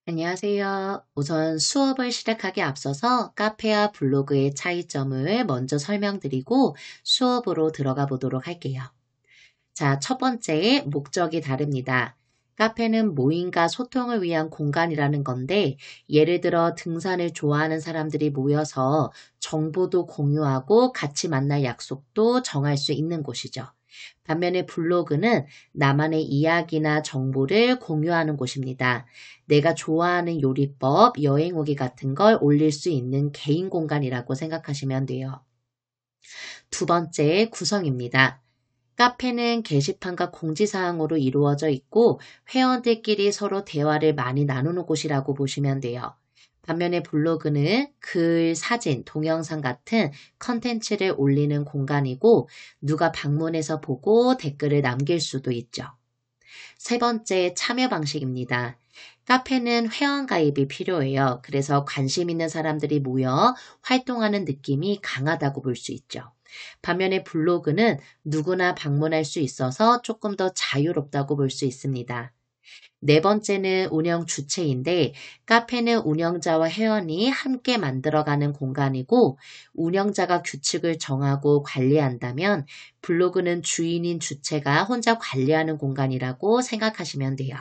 안녕하세요. 우선 수업을 시작하기 앞서서 카페와 블로그의 차이점을 먼저 설명드리고 수업으로 들어가 보도록 할게요. 자, 첫 번째, 목적이 다릅니다. 카페는 모임과 소통을 위한 공간이라는 건데, 예를 들어 등산을 좋아하는 사람들이 모여서 정보도 공유하고 같이 만날 약속도 정할 수 있는 곳이죠. 반면에 블로그는 나만의 이야기나 정보를 공유하는 곳입니다. 내가 좋아하는 요리법, 여행 후기 같은 걸 올릴 수 있는 개인 공간이라고 생각하시면 돼요. 두 번째, 구성입니다. 카페는 게시판과 공지사항으로 이루어져 있고 회원들끼리 서로 대화를 많이 나누는 곳이라고 보시면 돼요. 반면에 블로그는 글, 사진, 동영상 같은 컨텐츠를 올리는 공간이고 누가 방문해서 보고 댓글을 남길 수도 있죠. 세 번째, 참여 방식입니다. 카페는 회원 가입이 필요해요. 그래서 관심 있는 사람들이 모여 활동하는 느낌이 강하다고 볼 수 있죠. 반면에 블로그는 누구나 방문할 수 있어서 조금 더 자유롭다고 볼 수 있습니다. 네 번째는 운영 주체인데 카페는 운영자와 회원이 함께 만들어가는 공간이고 운영자가 규칙을 정하고 관리한다면 블로그는 주인인 주체가 혼자 관리하는 공간이라고 생각하시면 돼요.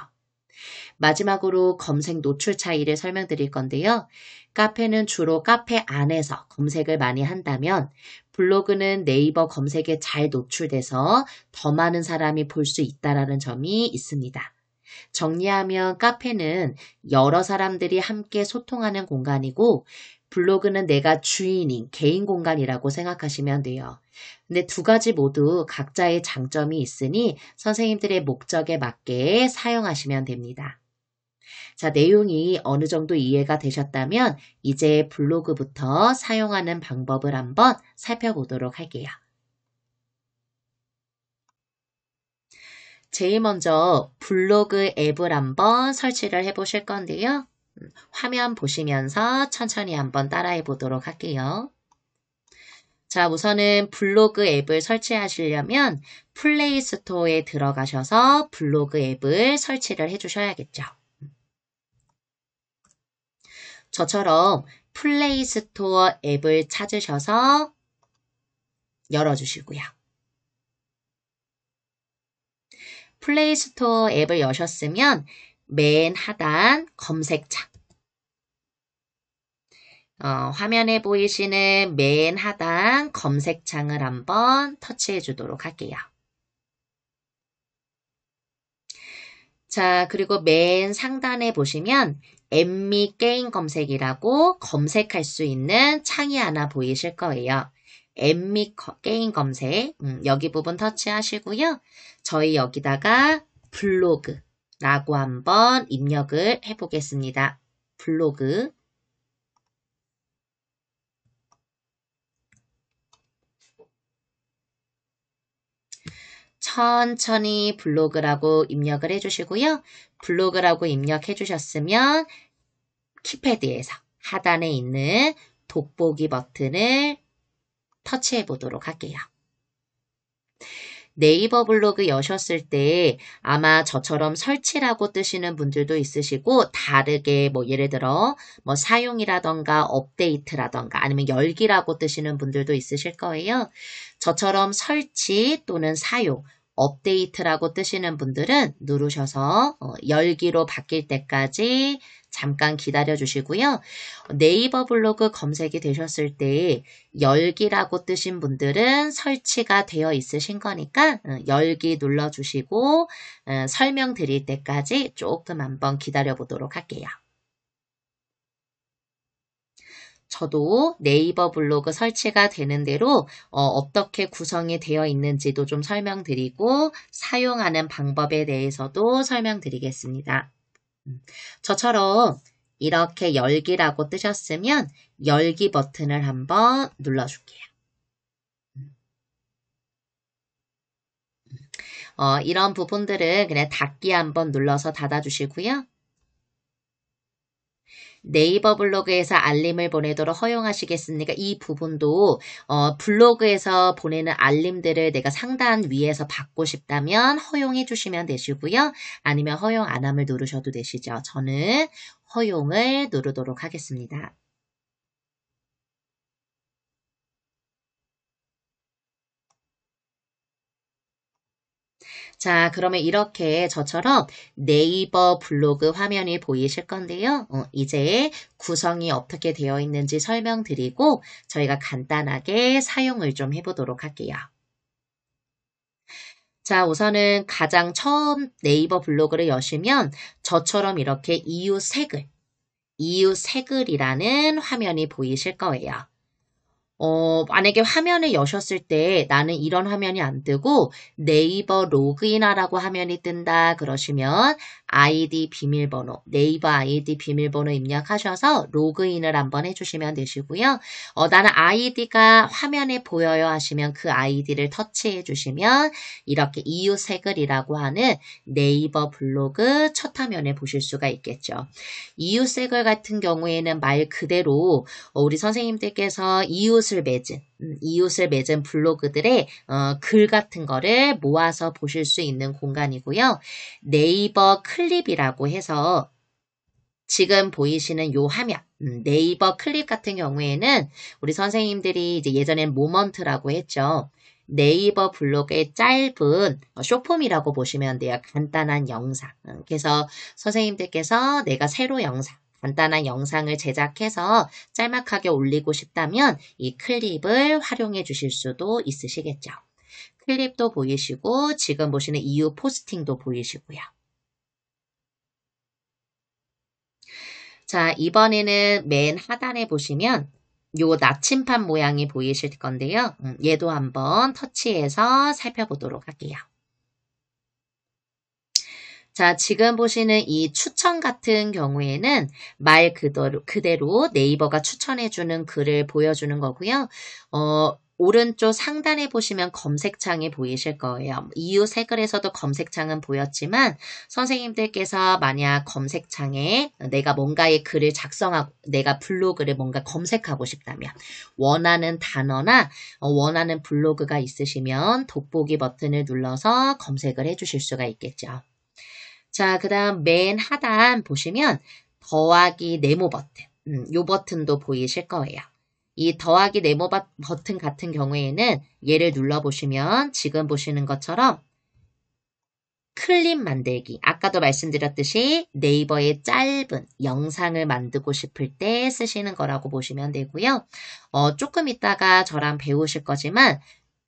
마지막으로 검색 노출 차이를 설명드릴 건데요. 카페는 주로 카페 안에서 검색을 많이 한다면 블로그는 네이버 검색에 잘 노출돼서 더 많은 사람이 볼 수 있다는 점이 있습니다. 정리하면 카페는 여러 사람들이 함께 소통하는 공간이고 블로그는 내가 주인인 개인 공간이라고 생각하시면 돼요. 근데 두 가지 모두 각자의 장점이 있으니 선생님들의 목적에 맞게 사용하시면 됩니다. 자, 내용이 어느 정도 이해가 되셨다면 이제 블로그부터 사용하는 방법을 한번 살펴보도록 할게요. 제일 먼저 블로그 앱을 한번 설치를 해 보실 건데요. 화면 보시면서 천천히 한번 따라해 보도록 할게요. 자, 우선은 블로그 앱을 설치하시려면 플레이 스토어에 들어가셔서 블로그 앱을 설치를 해 주셔야겠죠. 저처럼 플레이 스토어 앱을 찾으셔서 열어주시고요. 플레이 스토어 앱을 여셨으면 맨 하단 검색창, 화면에 보이시는 맨 하단 검색창을 한번 터치해 주도록 할게요. 자, 그리고 맨 상단에 보시면 앱미 게임 검색이라고 검색할 수 있는 창이 하나 보이실 거예요. 앱미 게임 검색, 여기 부분 터치하시고요. 저희 여기다가 블로그라고 한번 입력을 해보겠습니다. 블로그. 천천히 블로그라고 입력을 해주시고요. 블로그라고 입력해 주셨으면 키패드에서 하단에 있는 돋보기 버튼을 터치해 보도록 할게요. 네이버 블로그 여셨을 때 아마 저처럼 설치라고 뜨시는 분들도 있으시고 다르게 뭐 예를 들어 뭐 사용이라던가 업데이트라던가 아니면 열기라고 뜨시는 분들도 있으실 거예요. 저처럼 설치 또는 사용 업데이트라고 뜨시는 분들은 누르셔서 열기로 바뀔 때까지 잠깐 기다려 주시고요. 네이버 블로그 검색이 되셨을 때 열기라고 뜨신 분들은 설치가 되어 있으신 거니까 열기 눌러주시고 설명드릴 때까지 조금 한번 기다려 보도록 할게요. 저도 네이버 블로그 설치가 되는 대로 어떻게 구성이 되어 있는지도 좀 설명드리고 사용하는 방법에 대해서도 설명드리겠습니다. 저처럼 이렇게 열기라고 뜨셨으면 열기 버튼을 한번 눌러줄게요. 이런 부분들은 그냥 닫기 한번 눌러서 닫아주시고요. 네이버 블로그에서 알림을 보내도록 허용하시겠습니까? 이 부분도 블로그에서 보내는 알림들을 내가 상단 위에서 받고 싶다면 허용해 주시면 되시고요. 아니면 허용 안 함을 누르셔도 되시죠. 저는 허용을 누르도록 하겠습니다. 자, 그러면 이렇게 저처럼 네이버 블로그 화면이 보이실 건데요. 이제 구성이 어떻게 되어 있는지 설명드리고 저희가 간단하게 사용을 좀 해보도록 할게요. 자, 우선은 가장 처음 네이버 블로그를 여시면 저처럼 이렇게 이웃 새 글이라는 화면이 보이실 거예요. 만약에 화면을 여셨을 때 나는 이런 화면이 안 뜨고 네이버 로그인하라고 화면이 뜬다 그러시면 아이디 비밀번호, 네이버 아이디 비밀번호 입력하셔서 로그인을 한번 해주시면 되시고요. 나는 아이디가 화면에 보여요 하시면 그 아이디를 터치해 주시면 이렇게 이웃새 글이라고 하는 네이버 블로그 첫 화면에 보실 수가 있겠죠. 이웃새 글 같은 경우에는 말 그대로 우리 선생님들께서 이웃을 맺은 블로그들의 글 같은 거를 모아서 보실 수 있는 공간이고요. 네이버 클립이라고 해서 지금 보이시는 요 화면, 네이버 클립 같은 경우에는 우리 선생님들이 이제 예전엔 모먼트라고 했죠. 네이버 블로그의 짧은 쇼폼이라고 보시면 돼요. 간단한 영상. 그래서 선생님들께서 내가 새로 간단한 영상을 제작해서 짤막하게 올리고 싶다면 이 클립을 활용해 주실 수도 있으시겠죠. 클립도 보이시고 지금 보시는 이후 포스팅도 보이시고요. 자, 이번에는 맨 하단에 보시면 요 나침판 모양이 보이실 건데요. 얘도 한번 터치해서 살펴보도록 할게요. 자, 지금 보시는 이 추천 같은 경우에는 말 그대로 네이버가 추천해주는 글을 보여주는 거고요. 오른쪽 상단에 보시면 검색창이 보이실 거예요. 이후 새 글에서도 검색창은 보였지만 선생님들께서 만약 검색창에 내가 뭔가의 글을 작성하고 내가 블로그를 뭔가 검색하고 싶다면 원하는 단어나 원하는 블로그가 있으시면 돋보기 버튼을 눌러서 검색을 해주실 수가 있겠죠. 자, 그 다음 맨 하단 보시면 더하기 네모 버튼, 요 버튼도 보이실 거예요. 이 더하기 네모 버튼 같은 경우에는 얘를 눌러보시면 지금 보시는 것처럼 클립 만들기, 아까도 말씀드렸듯이 네이버의 짧은 영상을 만들고 싶을 때 쓰시는 거라고 보시면 되고요. 조금 있다가 저랑 배우실 거지만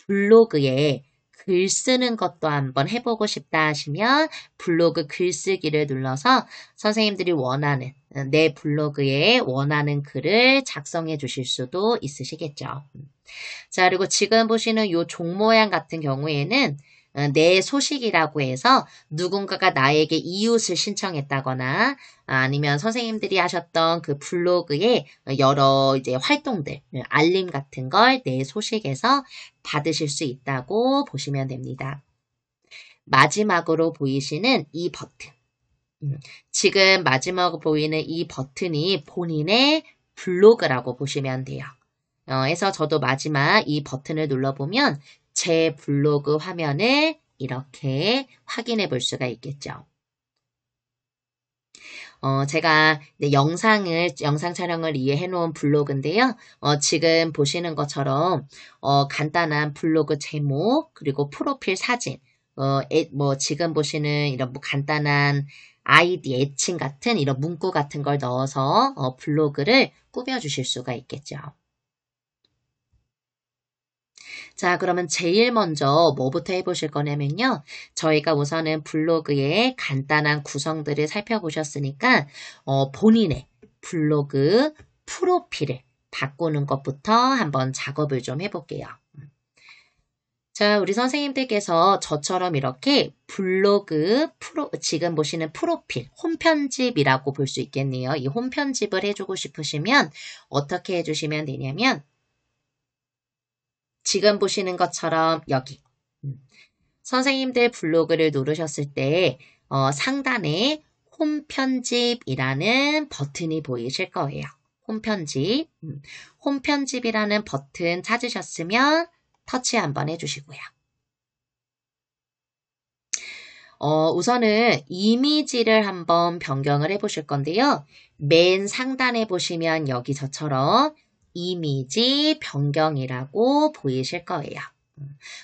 블로그에 글 쓰는 것도 한번 해보고 싶다 하시면 블로그 글쓰기를 눌러서 선생님들이 원하는 내 블로그에 원하는 글을 작성해 주실 수도 있으시겠죠. 자, 그리고 지금 보시는 이 종 모양 같은 경우에는 내 소식이라고 해서 누군가가 나에게 이웃을 신청했다거나 아니면 선생님들이 하셨던 그 블로그에 여러 이제 활동들, 알림 같은 걸 내 소식에서 받으실 수 있다고 보시면 됩니다. 마지막으로 보이시는 이 버튼. 지금 마지막으로 보이는 이 버튼이 본인의 블로그라고 보시면 돼요. 그래서 저도 마지막 이 버튼을 눌러보면 제 블로그 화면을 이렇게 확인해 볼 수가 있겠죠. 제가 영상 촬영을 위해 해놓은 블로그인데요. 지금 보시는 것처럼, 간단한 블로그 제목, 그리고 프로필 사진, 지금 보시는 이런 간단한 아이디, 애칭 같은 이런 문구 같은 걸 넣어서 블로그를 꾸며주실 수가 있겠죠. 자, 그러면 제일 먼저 뭐부터 해보실 거냐면요. 저희가 우선은 블로그의 간단한 구성들을 살펴보셨으니까 본인의 블로그 프로필을 바꾸는 것부터 한번 작업을 좀 해볼게요. 자, 우리 선생님들께서 저처럼 이렇게 블로그 지금 보시는 프로필, 홈편집이라고 볼 수 있겠네요. 이 홈편집을 해주고 싶으시면 어떻게 해주시면 되냐면 지금 보시는 것처럼 여기 선생님들 블로그를 누르셨을 때 상단에 홈편집이라는 버튼이 보이실 거예요. 홈편집, 홈편집이라는 버튼 찾으셨으면 터치 한번 해주시고요. 우선은 이미지를 한번 변경을 해보실 건데요. 맨 상단에 보시면 여기 저처럼 이미지 변경이라고 보이실 거예요.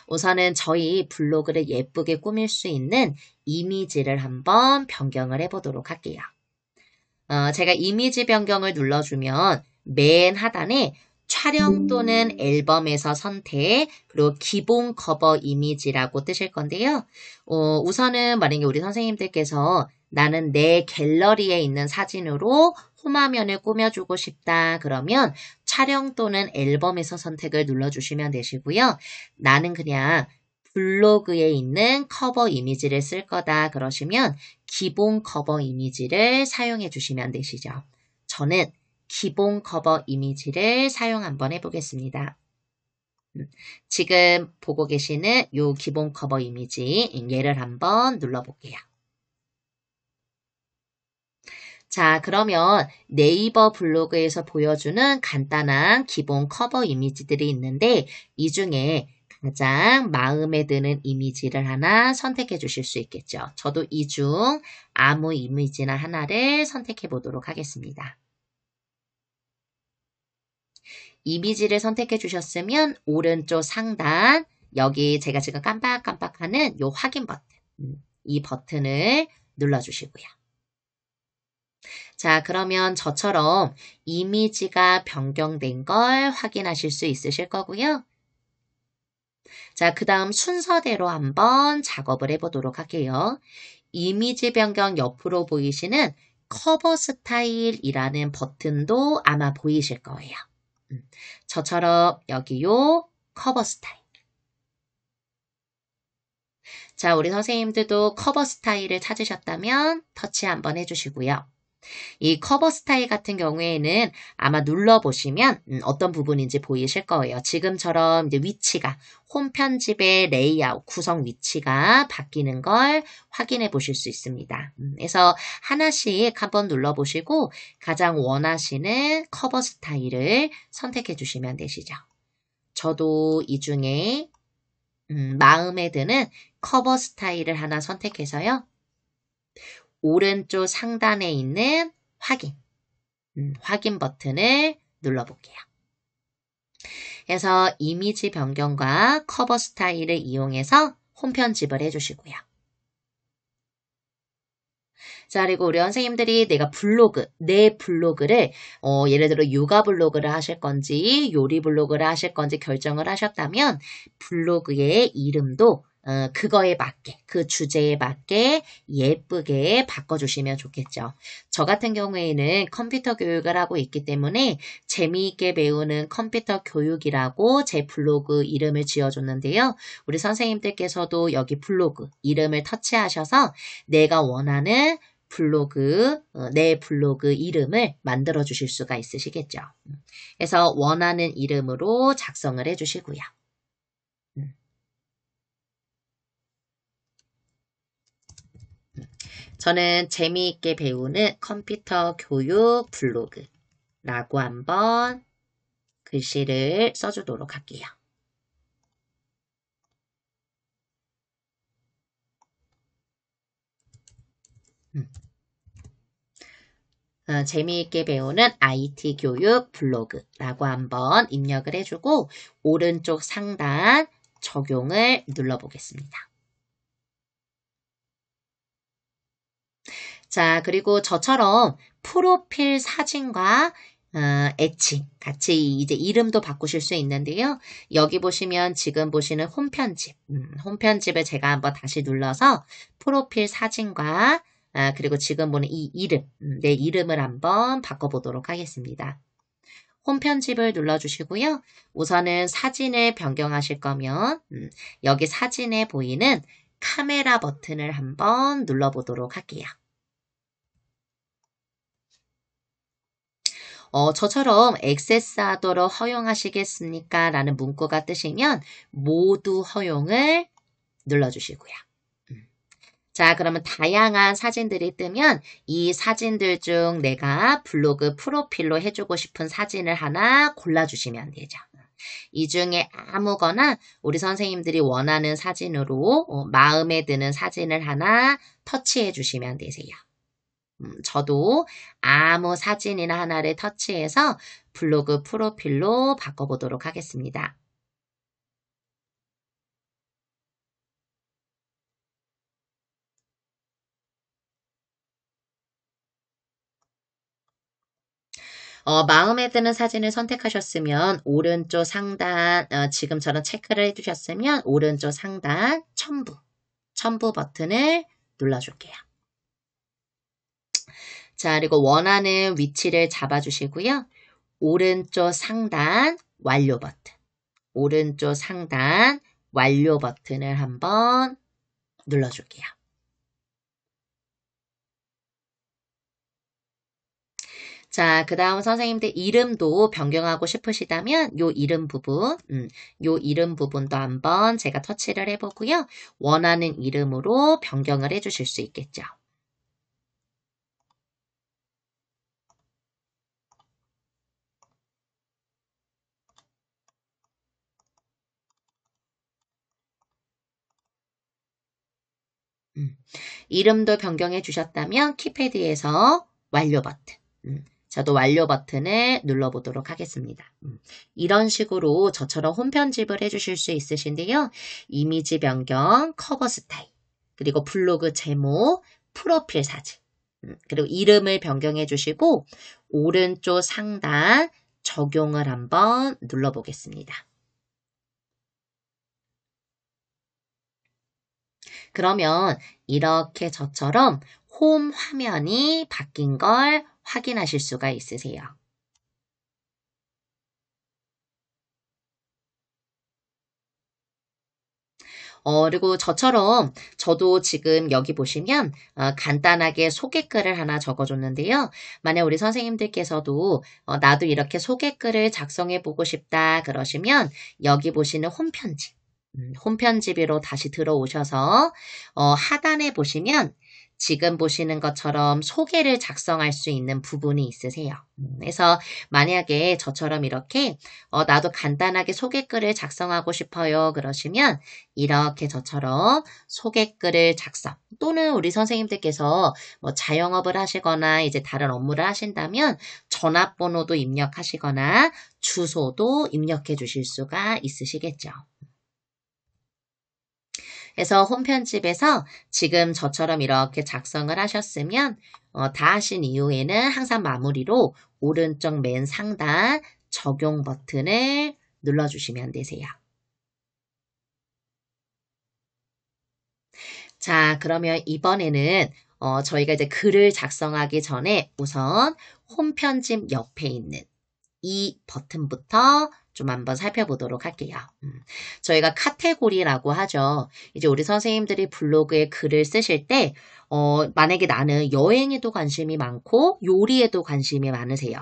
우선은 저희 블로그를 예쁘게 꾸밀 수 있는 이미지를 한번 변경을 해보도록 할게요. 제가 이미지 변경을 눌러주면 맨 하단에 촬영 또는 앨범에서 선택, 그리고 기본 커버 이미지라고 뜨실 건데요. 우선은 만약에 우리 선생님들께서 나는 내 갤러리에 있는 사진으로 홈화면을 꾸며주고 싶다 그러면 촬영 또는 앨범에서 선택을 눌러주시면 되시고요. 나는 그냥 블로그에 있는 커버 이미지를 쓸 거다 그러시면 기본 커버 이미지를 사용해 주시면 되시죠. 저는 기본 커버 이미지를 사용 한번 해보겠습니다. 지금 보고 계시는 이 기본 커버 이미지 얘를 한번 눌러볼게요. 자, 그러면 네이버 블로그에서 보여주는 간단한 기본 커버 이미지들이 있는데 이 중에 가장 마음에 드는 이미지를 하나 선택해 주실 수 있겠죠. 저도 이 중 아무 이미지나 하나를 선택해 보도록 하겠습니다. 이미지를 선택해 주셨으면 오른쪽 상단 여기 제가 지금 깜빡깜빡하는 이 확인 버튼 이 버튼을 눌러주시고요. 자, 그러면 저처럼 이미지가 변경된 걸 확인하실 수 있으실 거고요. 자, 그 다음 순서대로 한번 작업을 해보도록 할게요. 이미지 변경 옆으로 보이시는 커버 스타일이라는 버튼도 아마 보이실 거예요. 저처럼 여기 요 커버 스타일. 자, 우리 선생님들도 커버 스타일을 찾으셨다면 터치 한번 해주시고요. 이 커버 스타일 같은 경우에는 아마 눌러보시면 어떤 부분인지 보이실 거예요. 지금처럼 이제 위치가 홈 편집의 레이아웃, 구성 위치가 바뀌는 걸 확인해 보실 수 있습니다. 그래서 하나씩 한번 눌러보시고 가장 원하시는 커버 스타일을 선택해 주시면 되시죠. 저도 이 중에 마음에 드는 커버 스타일을 하나 선택해서요. 오른쪽 상단에 있는 확인 버튼을 눌러볼게요. 그래서 이미지 변경과 커버 스타일을 이용해서 홈 편집을 해주시고요. 자, 그리고 우리 선생님들이 내 블로그를 예를 들어 육아 블로그를 하실 건지 요리 블로그를 하실 건지 결정을 하셨다면 블로그의 이름도 그거에 맞게, 그 주제에 맞게 예쁘게 바꿔주시면 좋겠죠. 저 같은 경우에는 컴퓨터 교육을 하고 있기 때문에 재미있게 배우는 컴퓨터 교육이라고 제 블로그 이름을 지어줬는데요. 우리 선생님들께서도 여기 블로그 이름을 터치하셔서 내가 원하는 내 블로그 이름을 만들어 주실 수가 있으시겠죠. 그래서 원하는 이름으로 작성을 해주시고요. 저는 재미있게 배우는 컴퓨터 교육 블로그라고 한번 글씨를 써주도록 할게요. 재미있게 배우는 IT 교육 블로그라고 한번 입력을 해주고 오른쪽 상단 적용을 눌러보겠습니다. 자, 그리고 저처럼 프로필 사진과 애칭 같이 이제 이름도 바꾸실 수 있는데요. 여기 보시면 지금 보시는 홈 편집을 제가 한번 다시 눌러서 프로필 사진과 그리고 지금 보는 이 이름, 내 이름을 한번 바꿔보도록 하겠습니다. 홈 편집을 눌러주시고요. 우선은 사진을 변경하실 거면 여기 사진에 보이는 카메라 버튼을 한번 눌러보도록 할게요. 저처럼 액세스하도록 허용하시겠습니까? 라는 문구가 뜨시면 모두 허용을 눌러주시고요. 자, 그러면 다양한 사진들이 뜨면 이 사진들 중 내가 블로그 프로필로 해주고 싶은 사진을 하나 골라주시면 되죠. 이 중에 아무거나 우리 선생님들이 원하는 사진으로 마음에 드는 사진을 하나 터치해 주시면 되세요. 저도 아무 사진이나 하나를 터치해서 블로그 프로필로 바꿔보도록 하겠습니다. 마음에 드는 사진을 선택하셨으면 오른쪽 상단, 지금처럼 체크를 해주셨으면 오른쪽 상단 첨부 버튼을 눌러줄게요. 자, 그리고 원하는 위치를 잡아주시고요. 오른쪽 상단 완료 버튼, 오른쪽 상단 완료 버튼을 한번 눌러줄게요. 자, 그 다음 선생님들 이름도 변경하고 싶으시다면 요 이름 부분도 한번 제가 터치를 해보고요. 원하는 이름으로 변경을 해주실 수 있겠죠. 이름도 변경해 주셨다면 키패드에서 완료 버튼. 저도 완료 버튼을 눌러보도록 하겠습니다. 이런 식으로 저처럼 홈 편집을 해주실 수 있으신데요. 이미지 변경, 커버 스타일, 그리고 블로그 제목, 프로필 사진, 그리고 이름을 변경해 주시고 오른쪽 상단 적용을 한번 눌러보겠습니다. 그러면 이렇게 저처럼 홈 화면이 바뀐 걸 확인하실 수가 있으세요. 그리고 저처럼 저도 지금 여기 보시면 간단하게 소개글을 하나 적어줬는데요. 만약 우리 선생님들께서도 나도 이렇게 소개글을 작성해 보고 싶다 그러시면 여기 보시는 홈편집으로 다시 들어오셔서 하단에 보시면 지금 보시는 것처럼 소개를 작성할 수 있는 부분이 있으세요. 그래서 만약에 저처럼 이렇게 나도 간단하게 소개글을 작성하고 싶어요 그러시면 이렇게 저처럼 소개글을 작성 또는 우리 선생님들께서 뭐 자영업을 하시거나 이제 다른 업무를 하신다면 전화번호도 입력하시거나 주소도 입력해 주실 수가 있으시겠죠. 그래서 홈편집에서 지금 저처럼 이렇게 작성을 하셨으면 다 하신 이후에는 항상 마무리로 오른쪽 맨 상단 적용 버튼을 눌러주시면 되세요. 자, 그러면 이번에는 저희가 이제 글을 작성하기 전에 우선 홈편집 옆에 있는 이 버튼부터 좀 한번 살펴보도록 할게요. 저희가 카테고리라고 하죠. 이제 우리 선생님들이 블로그에 글을 쓰실 때 만약에 나는 여행에도 관심이 많고 요리에도 관심이 많으세요.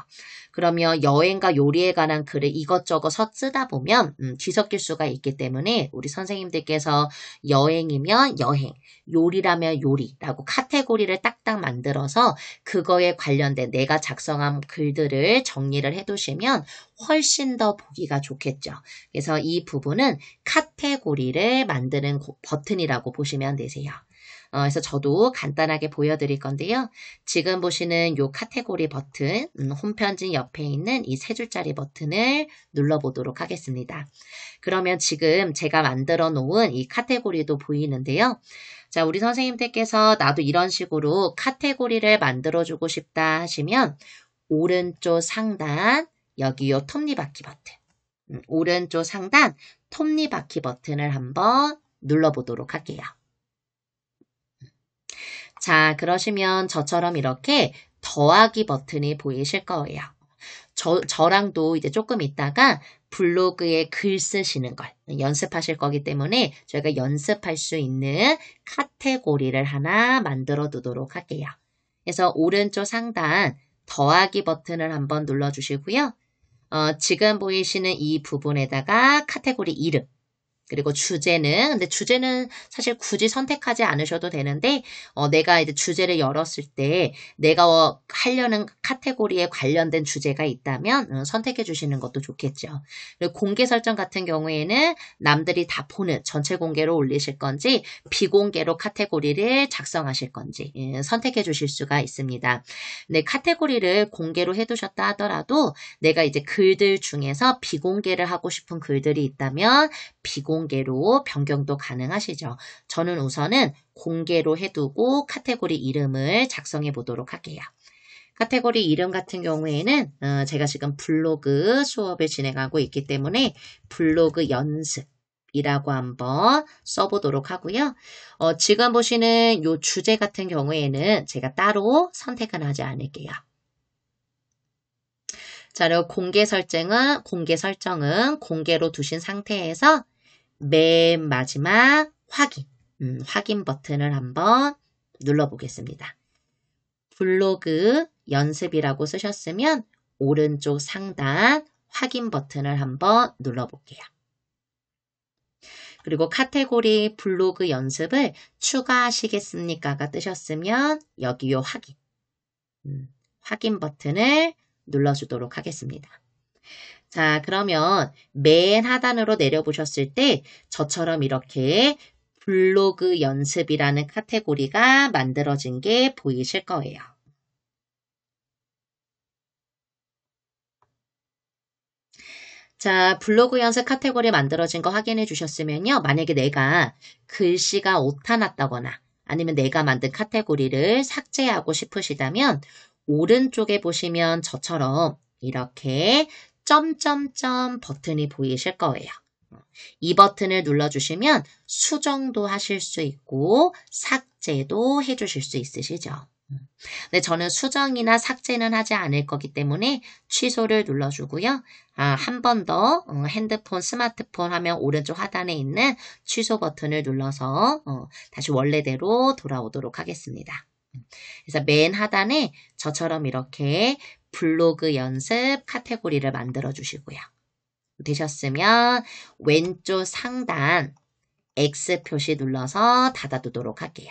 그러면 여행과 요리에 관한 글을 이것저것 쓰다 보면 뒤섞일 수가 있기 때문에 우리 선생님들께서 여행이면 여행, 요리라면 요리라고 카테고리를 딱딱 만들어서 그거에 관련된 내가 작성한 글들을 정리를 해두시면 훨씬 더 보기가 좋겠죠. 그래서 이 부분은 카테고리를 만드는 버튼이라고 보시면 되세요. 그래서 저도 간단하게 보여드릴 건데요. 지금 보시는 이 카테고리 버튼, 홈편집 옆에 있는 이 세 줄짜리 버튼을 눌러보도록 하겠습니다. 그러면 지금 제가 만들어 놓은 이 카테고리도 보이는데요. 자, 우리 선생님들께서 나도 이런 식으로 카테고리를 만들어주고 싶다 하시면 오른쪽 상단 여기 요 톱니바퀴 버튼, 오른쪽 상단 톱니바퀴 버튼을 한번 눌러보도록 할게요. 자, 그러시면 저처럼 이렇게 더하기 버튼이 보이실 거예요. 저랑도 이제 조금 있다가 블로그에 글 쓰시는 걸 연습하실 거기 때문에 저희가 연습할 수 있는 카테고리를 하나 만들어 두도록 할게요. 그래서 오른쪽 상단 더하기 버튼을 한번 눌러주시고요. 지금 보이시는 이 부분에다가 카테고리 이름, 그리고 주제는, 근데 주제는 사실 굳이 선택하지 않으셔도 되는데, 내가 이제 주제를 열었을 때 내가 하려는 카테고리에 관련된 주제가 있다면 선택해 주시는 것도 좋겠죠. 그리고 공개 설정 같은 경우에는 남들이 다 보는 전체 공개로 올리실 건지 비공개로 카테고리를 작성하실 건지 선택해 주실 수가 있습니다. 근데 카테고리를 공개로 해두셨다 하더라도 내가 이제 글들 중에서 비공개를 하고 싶은 글들이 있다면 비공개로 변경도 가능하시죠. 저는 우선은 공개로 해두고 카테고리 이름을 작성해 보도록 할게요. 카테고리 이름 같은 경우에는 제가 지금 블로그 수업을 진행하고 있기 때문에 블로그 연습이라고 한번 써보도록 하고요. 지금 보시는 이 주제 같은 경우에는 제가 따로 선택은 하지 않을게요. 자, 그리고 공개 설정은 공개로 두신 상태에서 맨 마지막 확인 버튼을 한번 눌러보겠습니다. 블로그 연습이라고 쓰셨으면 오른쪽 상단 확인 버튼을 한번 눌러볼게요. 그리고 카테고리 블로그 연습을 추가하시겠습니까가 뜨셨으면 여기 요 확인 버튼을 눌러주도록 하겠습니다. 자, 그러면 맨 하단으로 내려보셨을 때 저처럼 이렇게 블로그 연습이라는 카테고리가 만들어진 게 보이실 거예요. 자, 블로그 연습 카테고리 만들어진 거 확인해 주셨으면요. 만약에 내가 글씨가 오타났다거나 아니면 내가 만든 카테고리를 삭제하고 싶으시다면 오른쪽에 보시면 저처럼 이렇게 점점점 버튼이 보이실 거예요. 이 버튼을 눌러주시면 수정도 하실 수 있고 삭제도 해주실 수 있으시죠. 근데 저는 수정이나 삭제는 하지 않을 거기 때문에 취소를 눌러주고요. 한 번 더 핸드폰, 스마트폰 화면 오른쪽 하단에 있는 취소 버튼을 눌러서 다시 원래대로 돌아오도록 하겠습니다. 그래서 맨 하단에 저처럼 이렇게 블로그 연습 카테고리를 만들어 주시고요. 되셨으면 왼쪽 상단 X 표시 눌러서 닫아두도록 할게요.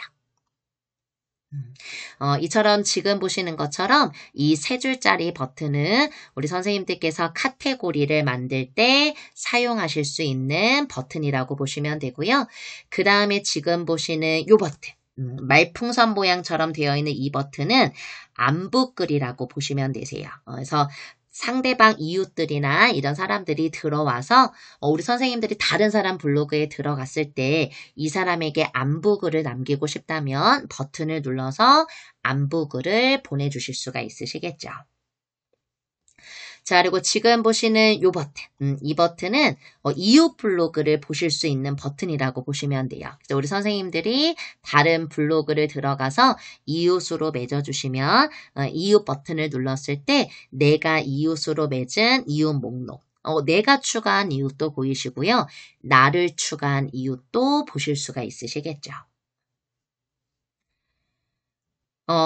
이처럼 지금 보시는 것처럼 이 세 줄짜리 버튼은 우리 선생님들께서 카테고리를 만들 때 사용하실 수 있는 버튼이라고 보시면 되고요. 그 다음에 지금 보시는 이 버튼, 말풍선 모양처럼 되어 있는 이 버튼은 안부글이라고 보시면 되세요. 그래서 상대방 이웃들이나 이런 사람들이 들어와서 우리 선생님들이 다른 사람 블로그에 들어갔을 때 이 사람에게 안부글을 남기고 싶다면 버튼을 눌러서 안부글을 보내주실 수가 있으시겠죠. 자, 그리고 지금 보시는 이 버튼, 이 버튼은 이웃 블로그를 보실 수 있는 버튼이라고 보시면 돼요. 우리 선생님들이 다른 블로그를 들어가서 이웃으로 맺어주시면 이웃 버튼을 눌렀을 때 내가 이웃으로 맺은 이웃 목록, 내가 추가한 이웃도 보이시고요. 나를 추가한 이웃도 보실 수가 있으시겠죠.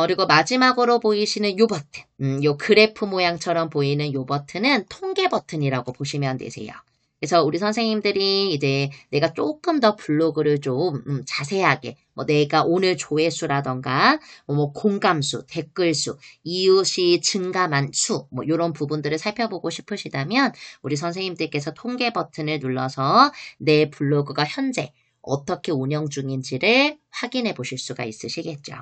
그리고 마지막으로 보이시는 요 버튼, 요 그래프 모양처럼 보이는 요 버튼은 통계 버튼이라고 보시면 되세요. 그래서 우리 선생님들이 이제 내가 조금 더 블로그를 좀 자세하게 내가 오늘 조회수라던가 공감수, 댓글수, 이웃이 증감한 수 이런 부분들을 살펴보고 싶으시다면 우리 선생님들께서 통계 버튼을 눌러서 내 블로그가 현재 어떻게 운영 중인지를 확인해 보실 수가 있으시겠죠.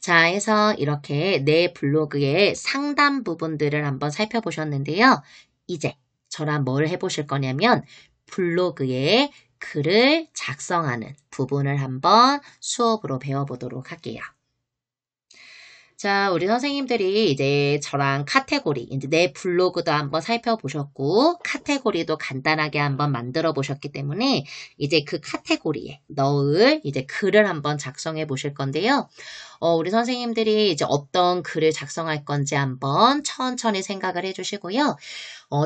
자, 해서 이렇게 내 블로그의 상단 부분들을 한번 살펴보셨는데요. 이제 저랑 뭘 해보실 거냐면 블로그에 글을 작성하는 부분을 한번 수업으로 배워보도록 할게요. 자, 우리 선생님들이 이제 저랑 카테고리, 이제 내 블로그도 한번 살펴보셨고, 카테고리도 간단하게 한번 만들어 보셨기 때문에, 이제 그 카테고리에 넣을 이제 글을 한번 작성해 보실 건데요. 우리 선생님들이 이제 어떤 글을 작성할 건지 한번 천천히 생각을 해 주시고요.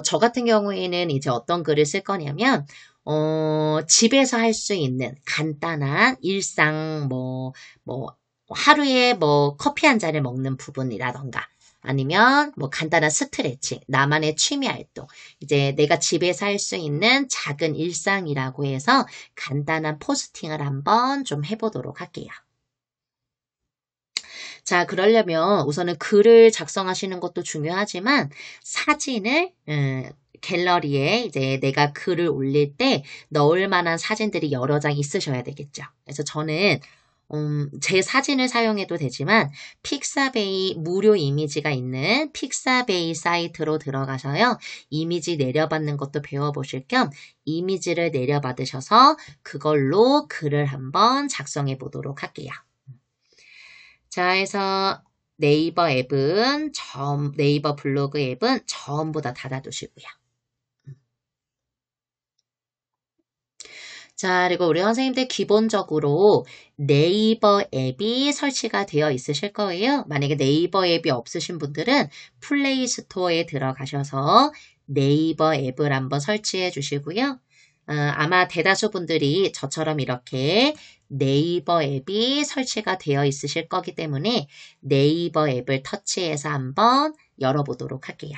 저 같은 경우에는 이제 어떤 글을 쓸 거냐면, 집에서 할 수 있는 간단한 일상, 하루에 커피 한 잔을 먹는 부분이라던가 아니면 뭐 간단한 스트레칭, 나만의 취미 활동, 이제 내가 집에서 할 수 있는 작은 일상이라고 해서 간단한 포스팅을 한번 좀 해보도록 할게요. 자, 그러려면 우선은 글을 작성하시는 것도 중요하지만 사진을 갤러리에 이제 내가 글을 올릴 때 넣을 만한 사진들이 여러 장 있으셔야 되겠죠. 그래서 저는 제 사진을 사용해도 되지만 픽사베이 무료 이미지가 있는 픽사베이 사이트로 들어가셔요. 이미지 내려받는 것도 배워보실 겸 이미지를 내려받으셔서 그걸로 글을 한번 작성해 보도록 할게요. 자, 해서 네이버 앱은 네이버 블로그 앱은 전부 다 닫아두시고요. 자, 그리고 우리 선생님들 기본적으로 네이버 앱이 설치가 되어 있으실 거예요. 만약에 네이버 앱이 없으신 분들은 플레이 스토어에 들어가셔서 네이버 앱을 한번 설치해 주시고요. 아마 대다수 분들이 저처럼 이렇게 네이버 앱이 설치가 되어 있으실 거기 때문에 네이버 앱을 터치해서 한번 열어보도록 할게요.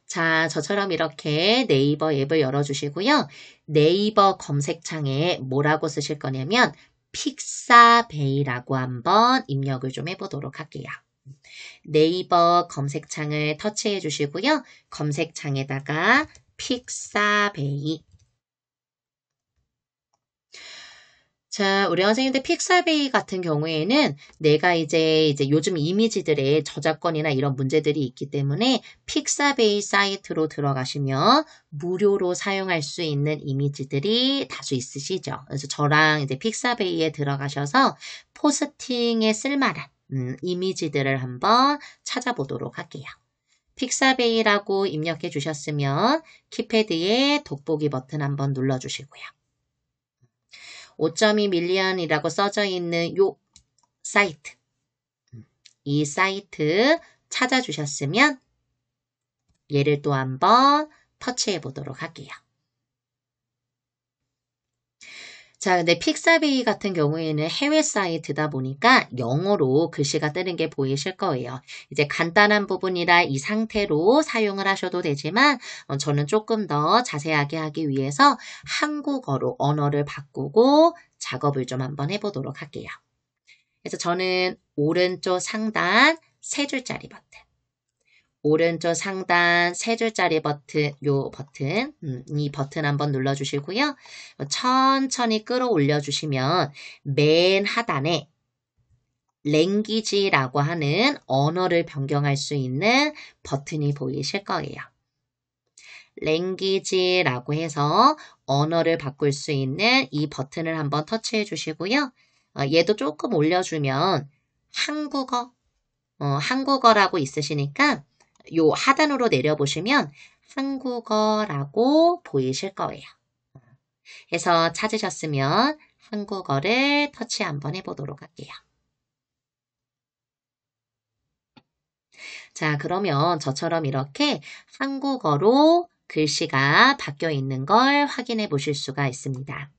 자, 저처럼 이렇게 네이버 앱을 열어주시고요. 네이버 검색창에 뭐라고 쓰실 거냐면 픽사베이라고 한번 입력을 좀 해보도록 할게요. 네이버 검색창을 터치해 주시고요. 검색창에다가 픽사베이. 자, 우리 선생님들 픽사베이 같은 경우에는 내가 이제 요즘 이미지들의 저작권이나 이런 문제들이 있기 때문에 픽사베이 사이트로 들어가시면 무료로 사용할 수 있는 이미지들이 다수 있으시죠. 그래서 저랑 이제 픽사베이에 들어가셔서 포스팅에 쓸만한 이미지들을 한번 찾아보도록 할게요. 픽사베이라고 입력해 주셨으면 키패드에 돋보기 버튼 한번 눌러주시고요. 5.2 밀리언이라고 써져 있는 요 사이트, 이 사이트 찾아주셨으면 얘를 또 한번 터치해 보도록 할게요. 자, 근데 픽사베이 같은 경우에는 해외 사이트다 보니까 영어로 글씨가 뜨는 게 보이실 거예요. 이제 간단한 부분이라 이 상태로 사용을 하셔도 되지만 저는 조금 더 자세하게 하기 위해서 한국어로 언어를 바꾸고 작업을 좀 한번 해보도록 할게요. 그래서 저는 오른쪽 상단 3줄짜리 버튼, 오른쪽 상단 3줄짜리 버튼, 요 버튼, 이 버튼 한번 눌러주시고요. 천천히 끌어올려 주시면 맨 하단에 랭귀지라고 하는 언어를 변경할 수 있는 버튼이 보이실 거예요. 랭귀지라고 해서 언어를 바꿀 수 있는 이 버튼을 한번 터치해 주시고요. 얘도 조금 올려주면 한국어라고 있으시니까 요 하단으로 내려보시면 한국어라고 보이실 거예요. 해서 찾으셨으면 한국어를 터치 한번 해보도록 할게요. 자, 그러면 저처럼 이렇게 한국어로 글씨가 바뀌어 있는 걸 확인해 보실 수가 있습니다.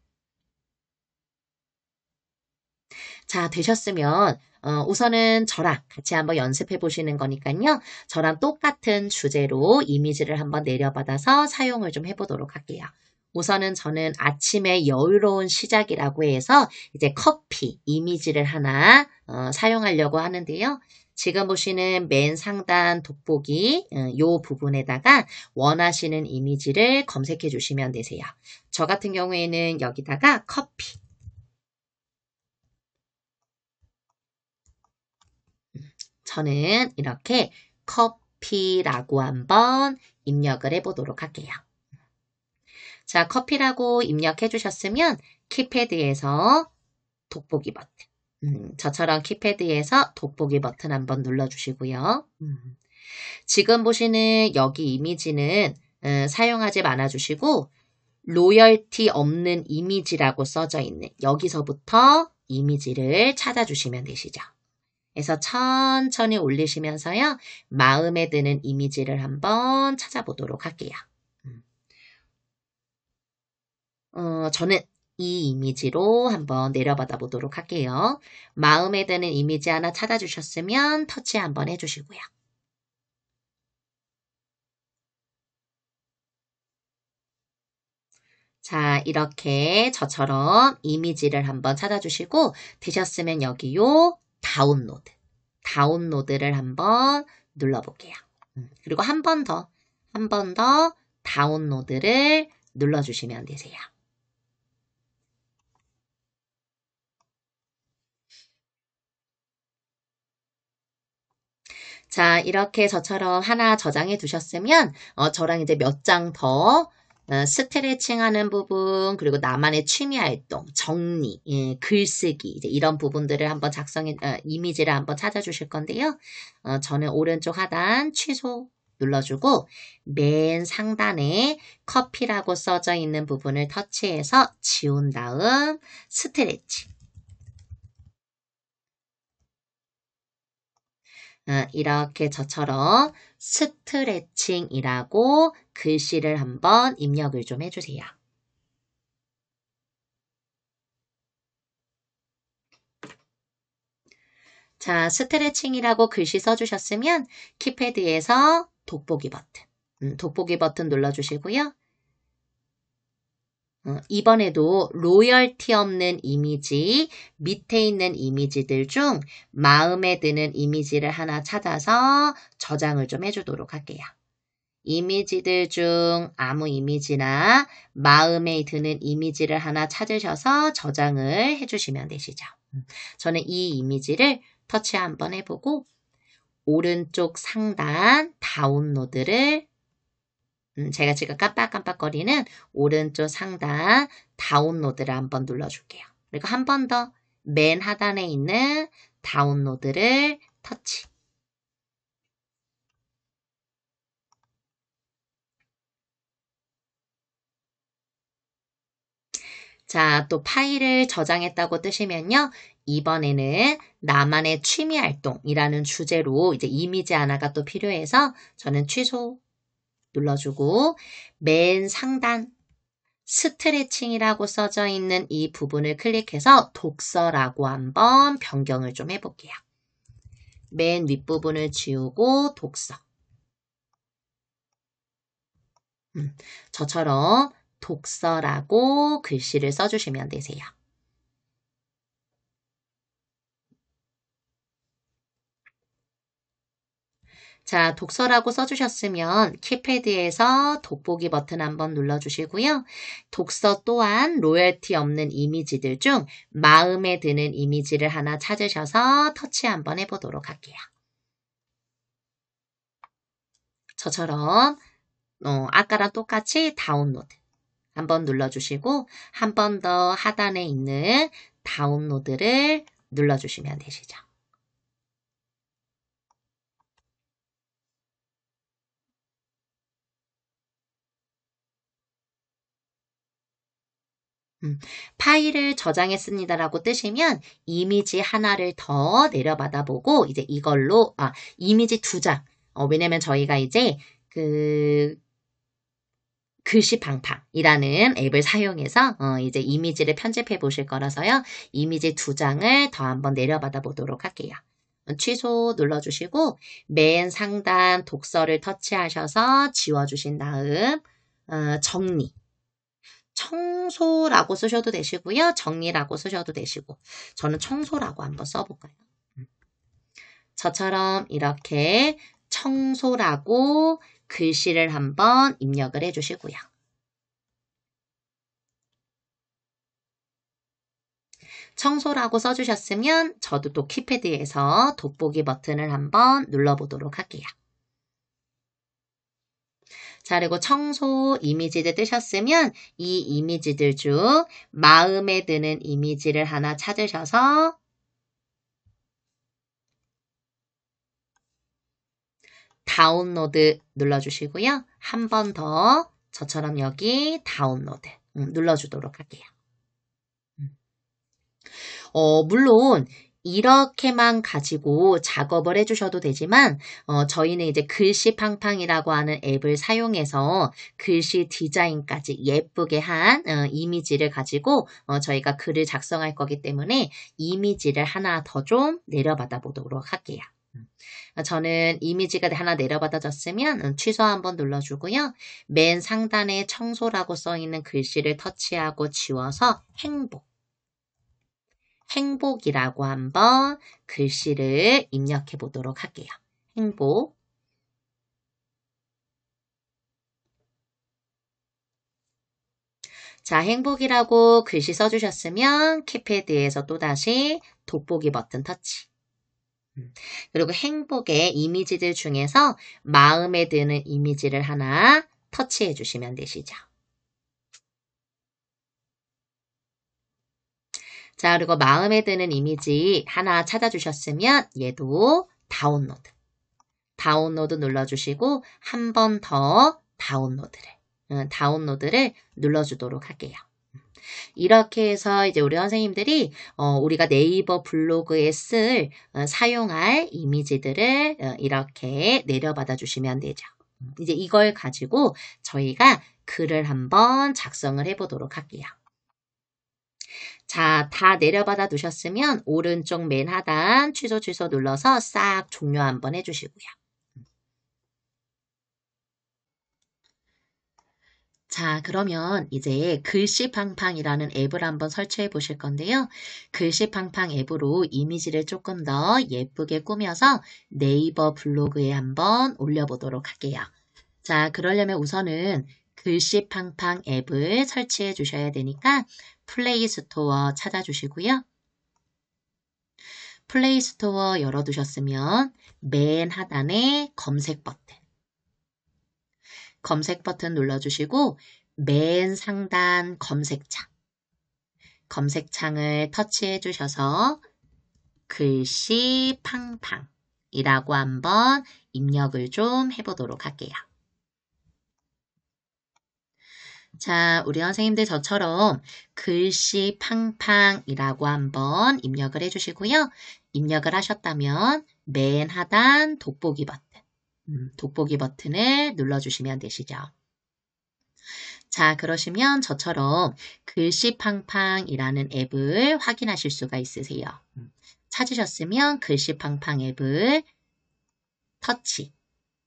자, 되셨으면 우선은 저랑 같이 한번 연습해 보시는 거니까요. 저랑 똑같은 주제로 이미지를 한번 내려받아서 사용을 좀 해보도록 할게요. 우선은 저는 아침의 여유로운 시작이라고 해서 이제 커피 이미지를 하나 사용하려고 하는데요. 지금 보시는 맨 상단 돋보기 요 부분에다가 원하시는 이미지를 검색해 주시면 되세요. 저 같은 경우에는 여기다가 커피, 저는 이렇게 커피라고 한번 입력을 해보도록 할게요. 자, 커피라고 입력해 주셨으면 키패드에서 돋보기 버튼, 저처럼 키패드에서 돋보기 버튼 한번 눌러주시고요. 지금 보시는 여기 이미지는 사용하지 말아주시고 로열티 없는 이미지라고 써져 있는 여기서부터 이미지를 찾아주시면 되시죠. 그래서 천천히 올리시면서요. 마음에 드는 이미지를 한번 찾아보도록 할게요. 저는 이 이미지로 한번 내려받아 보도록 할게요. 마음에 드는 이미지 하나 찾아주셨으면 터치 한번 해주시고요. 자, 이렇게 저처럼 이미지를 한번 찾아주시고 되셨으면 여기요 다운로드를 한번 눌러볼게요. 그리고 한 번 더 다운로드를 눌러주시면 되세요. 자, 이렇게 저처럼 하나 저장해 두셨으면 저랑 이제 몇 장 더 스트레칭 하는 부분, 그리고 나만의 취미 활동, 정리, 예, 글쓰기, 이제 이런 부분들을 한번 이미지를 한번 찾아주실 건데요. 저는 오른쪽 하단 취소 눌러주고, 맨 상단에 커피라고 써져 있는 부분을 터치해서 지운 다음 스트레칭. 이렇게 저처럼 스트레칭이라고 글씨를 한번 입력을 좀 해주세요. 자, 스트레칭이라고 글씨 써주셨으면 키패드에서 돋보기 버튼 눌러주시고요. 이번에도 로열티 없는 이미지, 밑에 있는 이미지들 중 마음에 드는 이미지를 하나 찾아서 저장을 좀 해주도록 할게요. 이미지들 중 아무 이미지나 마음에 드는 이미지를 하나 찾으셔서 저장을 해주시면 되시죠. 저는 이 이미지를 터치 한번 해보고 오른쪽 상단 다운로드를 제가 지금 깜빡깜빡거리는 오른쪽 상단 다운로드를 한번 눌러줄게요. 그리고 한 번 더 맨 하단에 있는 다운로드를 터치. 자, 또 파일을 저장했다고 뜨시면요. 이번에는 나만의 취미활동이라는 주제로 이제 이미지 하나가 또 필요해서 저는 취소 눌러주고 맨 상단 스트레칭이라고 써져 있는 이 부분을 클릭해서 독서라고 한번 변경을 좀 해볼게요. 맨 윗부분을 지우고 독서. 저처럼 독서라고 글씨를 써주시면 되세요. 자, 독서라고 써주셨으면 키패드에서 돋보기 버튼 한번 눌러주시고요. 독서 또한 로열티 없는 이미지들 중 마음에 드는 이미지를 하나 찾으셔서 터치 한번 해보도록 할게요. 저처럼 아까랑 똑같이 다운로드 한번 눌러주시고 한 번 더 하단에 있는 다운로드를 눌러주시면 되시죠. 파일을 저장했습니다라고 뜨시면 이미지 하나를 더 내려받아 보고 이제 이걸로 이미지 2장. 왜냐면 저희가 이제 글씨팡팡이라는 앱을 사용해서 이제 이미지를 편집해 보실 거라서요. 이미지 2장을 더 한번 내려받아 보도록 할게요. 취소 눌러주시고 맨 상단 독서를 터치하셔서 지워주신 다음 정리. 청소라고 쓰셔도 되시고요. 정리라고 쓰셔도 되시고 저는 청소라고 한번 써볼까요? 저처럼 이렇게 청소라고 글씨를 한번 입력을 해주시고요. 청소라고 써주셨으면 저도 또 키패드에서 돋보기 버튼을 한번 눌러보도록 할게요. 자, 그리고 청소 이미지들 뜨셨으면 이 이미지들 중 마음에 드는 이미지를 하나 찾으셔서 다운로드 눌러주시고요. 한 번 더 저처럼 여기 다운로드 눌러주도록 할게요. 물론 이렇게만 가지고 작업을 해주셔도 되지만 저희는 이제 글씨팡팡이라고 하는 앱을 사용해서 글씨 디자인까지 예쁘게 한 이미지를 가지고 저희가 글을 작성할 거기 때문에 이미지를 하나 더 좀 내려받아 보도록 할게요. 저는 이미지가 하나 내려받아졌으면 취소 한번 눌러주고요. 맨 상단에 청소라고 써있는 글씨를 터치하고 지워서 행복이라고 한번 글씨를 입력해 보도록 할게요. 행복. 자, 행복이라고 글씨 써주셨으면 키패드에서 또다시 돋보기 버튼 터치. 그리고 행복의 이미지들 중에서 마음에 드는 이미지를 하나 터치해 주시면 되시죠. 자, 그리고 마음에 드는 이미지 하나 찾아주셨으면 얘도 다운로드 눌러주시고 한 번 더 다운로드를 눌러주도록 할게요. 이렇게 해서 이제 우리 선생님들이 우리가 네이버 블로그에 사용할 이미지들을 이렇게 내려받아 주시면 되죠. 이제 이걸 가지고 저희가 글을 한번 작성을 해보도록 할게요. 자, 다 내려받아 두셨으면 오른쪽 맨 하단 취소 눌러서 싹 종료 한번 해주시고요. 자, 그러면 이제 글씨팡팡이라는 앱을 한번 설치해 보실 건데요. 글씨팡팡 앱으로 이미지를 조금 더 예쁘게 꾸며서 네이버 블로그에 한번 올려보도록 할게요. 자, 그러려면 우선은 글씨팡팡 앱을 설치해 주셔야 되니까 플레이 스토어 찾아주시고요. 플레이 스토어 열어두셨으면 맨 하단에 검색 버튼 눌러주시고 맨 상단 검색창을 터치해 주셔서 글씨팡팡이라고 한번 입력을 좀 해보도록 할게요. 자, 우리 선생님들 저처럼 글씨팡팡이라고 한번 입력을 해주시고요. 입력을 하셨다면 맨 하단 돋보기 버튼을 눌러주시면 되시죠. 자, 그러시면 저처럼 글씨팡팡이라는 앱을 확인하실 수가 있으세요. 찾으셨으면 글씨팡팡 앱을 터치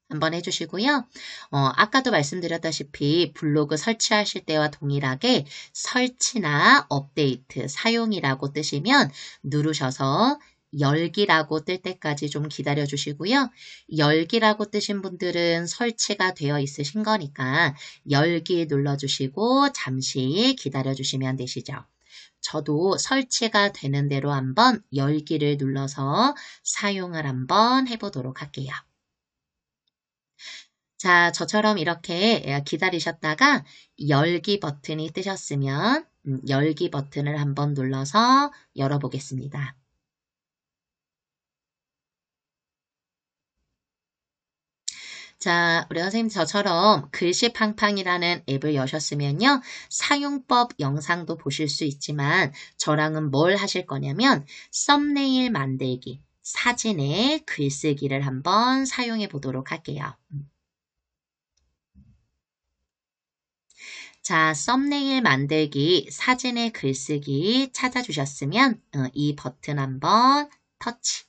한번 해주시고요. 아까도 말씀드렸다시피 블로그 설치하실 때와 동일하게 설치나 업데이트, 사용이라고 뜨시면 누르셔서 열기라고 뜰 때까지 좀 기다려 주시고요. 열기라고 뜨신 분들은 설치가 되어 있으신 거니까 열기 눌러주시고 잠시 기다려 주시면 되시죠. 저도 설치가 되는 대로 한번 열기를 눌러서 사용을 한번 해보도록 할게요. 자, 저처럼 이렇게 기다리셨다가 열기 버튼이 뜨셨으면 열기 버튼을 한번 눌러서 열어보겠습니다. 자, 우리 선생님 저처럼 글씨팡팡이라는 앱을 여셨으면요. 사용법 영상도 보실 수 있지만 저랑은 뭘 하실 거냐면 썸네일 만들기, 사진에 글쓰기를 한번 사용해 보도록 할게요. 자, 썸네일 만들기, 사진의 글쓰기 찾아주셨으면 이 버튼 한번 터치.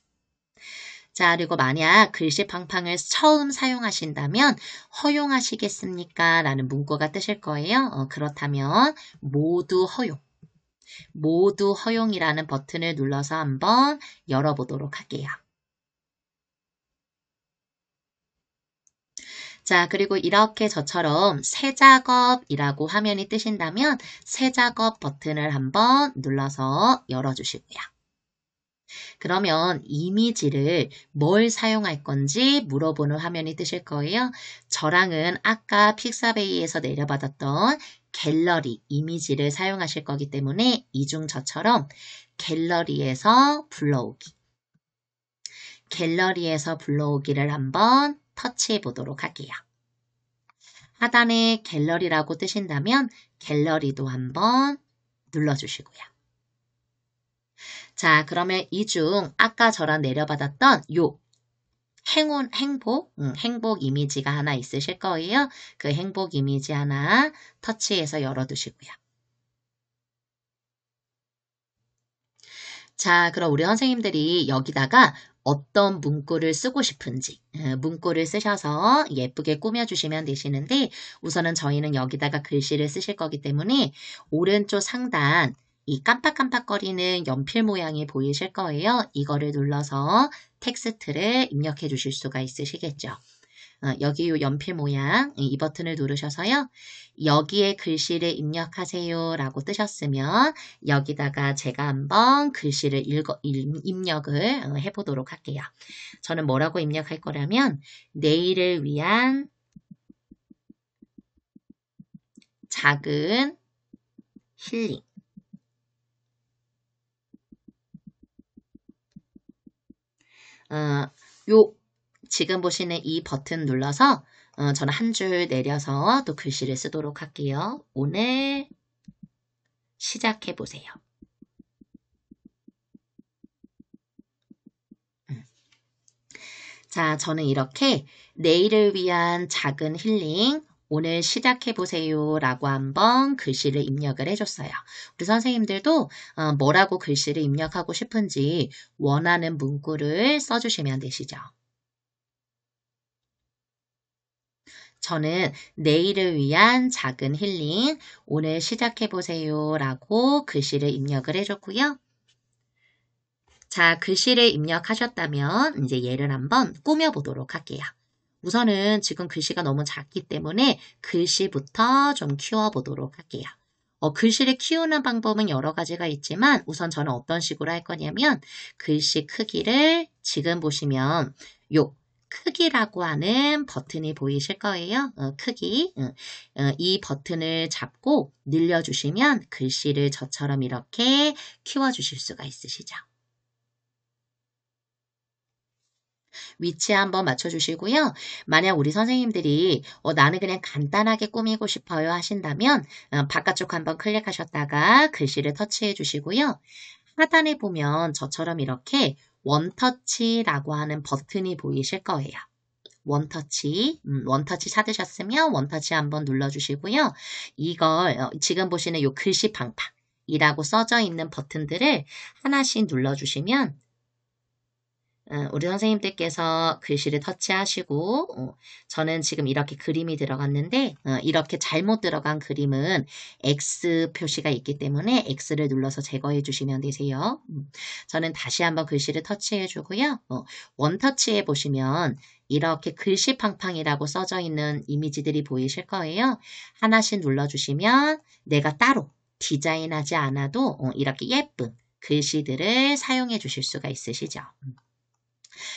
자, 그리고 만약 글씨팡팡을 처음 사용하신다면 허용하시겠습니까? 라는 문구가 뜨실 거예요. 그렇다면 모두 허용이라는 버튼을 눌러서 한번 열어보도록 할게요. 자, 그리고 이렇게 저처럼 새 작업이라고 화면이 뜨신다면 새 작업 버튼을 한번 눌러서 열어주시고요. 그러면 이미지를 뭘 사용할 건지 물어보는 화면이 뜨실 거예요. 저랑은 아까 픽사베이에서 내려받았던 갤러리 이미지를 사용하실 거기 때문에 이중 저처럼 갤러리에서 불러오기를 한번 터치해 보도록 할게요. 하단에 갤러리라고 뜨신다면 갤러리도 한번 눌러주시고요. 자, 그러면 이 중 아까 저랑 내려받았던 요 행복 이미지가 하나 있으실 거예요. 그 행복 이미지 하나 터치해서 열어두시고요. 자, 그럼 우리 선생님들이 여기다가 어떤 문구를 쓰고 싶은지 문구를 쓰셔서 예쁘게 꾸며주시면 되시는데 우선은 저희는 여기다가 글씨를 쓰실 거기 때문에 오른쪽 상단 이 깜빡깜빡거리는 연필 모양이 보이실 거예요. 이거를 눌러서 텍스트를 입력해 주실 수가 있으시겠죠. 여기 요 연필 모양 이 버튼을 누르셔서요. 여기에 글씨를 입력하세요 라고 뜨셨으면 여기다가 제가 한번 글씨를 입력을 해보도록 할게요. 저는 뭐라고 입력할 거라면 내일을 위한 작은 힐링 요 지금 보시는 이 버튼 눌러서 저는 한 줄 내려서 또 글씨를 쓰도록 할게요. 오늘 시작해 보세요. 자, 저는 이렇게 내일을 위한 작은 힐링 오늘 시작해보세요 라고 한번 글씨를 입력을 해줬어요. 우리 선생님들도 뭐라고 글씨를 입력하고 싶은지 원하는 문구를 써주시면 되시죠. 저는 내일을 위한 작은 힐링 오늘 시작해보세요 라고 글씨를 입력을 해줬고요. 자, 글씨를 입력하셨다면 이제 얘를 한번 꾸며보도록 할게요. 우선은 지금 글씨가 너무 작기 때문에 글씨부터 좀 키워보도록 할게요. 글씨를 키우는 방법은 여러 가지가 있지만 우선 저는 어떤 식으로 할 거냐면 글씨 크기를 지금 보시면 요 크기라고 하는 버튼이 보이실 거예요. 크기. 이 버튼을 잡고 늘려주시면 글씨를 저처럼 이렇게 키워주실 수가 있으시죠. 위치 한번 맞춰주시고요. 만약 우리 선생님들이 나는 그냥 간단하게 꾸미고 싶어요 하신다면 바깥쪽 한번 클릭하셨다가 글씨를 터치해 주시고요. 하단에 보면 저처럼 이렇게 원터치라고 하는 버튼이 보이실 거예요. 원터치 찾으셨으면 원터치 한번 눌러주시고요. 이걸 지금 보시는 이 글씨 팡팡이라고 써져 있는 버튼들을 하나씩 눌러주시면 우리 선생님들께서 글씨를 터치하시고 저는 지금 이렇게 그림이 들어갔는데 이렇게 잘못 들어간 그림은 X 표시가 있기 때문에 X를 눌러서 제거해 주시면 되세요. 저는 다시 한번 글씨를 터치해 주고요. 원터치에 보시면 이렇게 글씨 팡팡이라고 써져 있는 이미지들이 보이실 거예요. 하나씩 눌러주시면 내가 따로 디자인하지 않아도 이렇게 예쁜 글씨들을 사용해 주실 수가 있으시죠.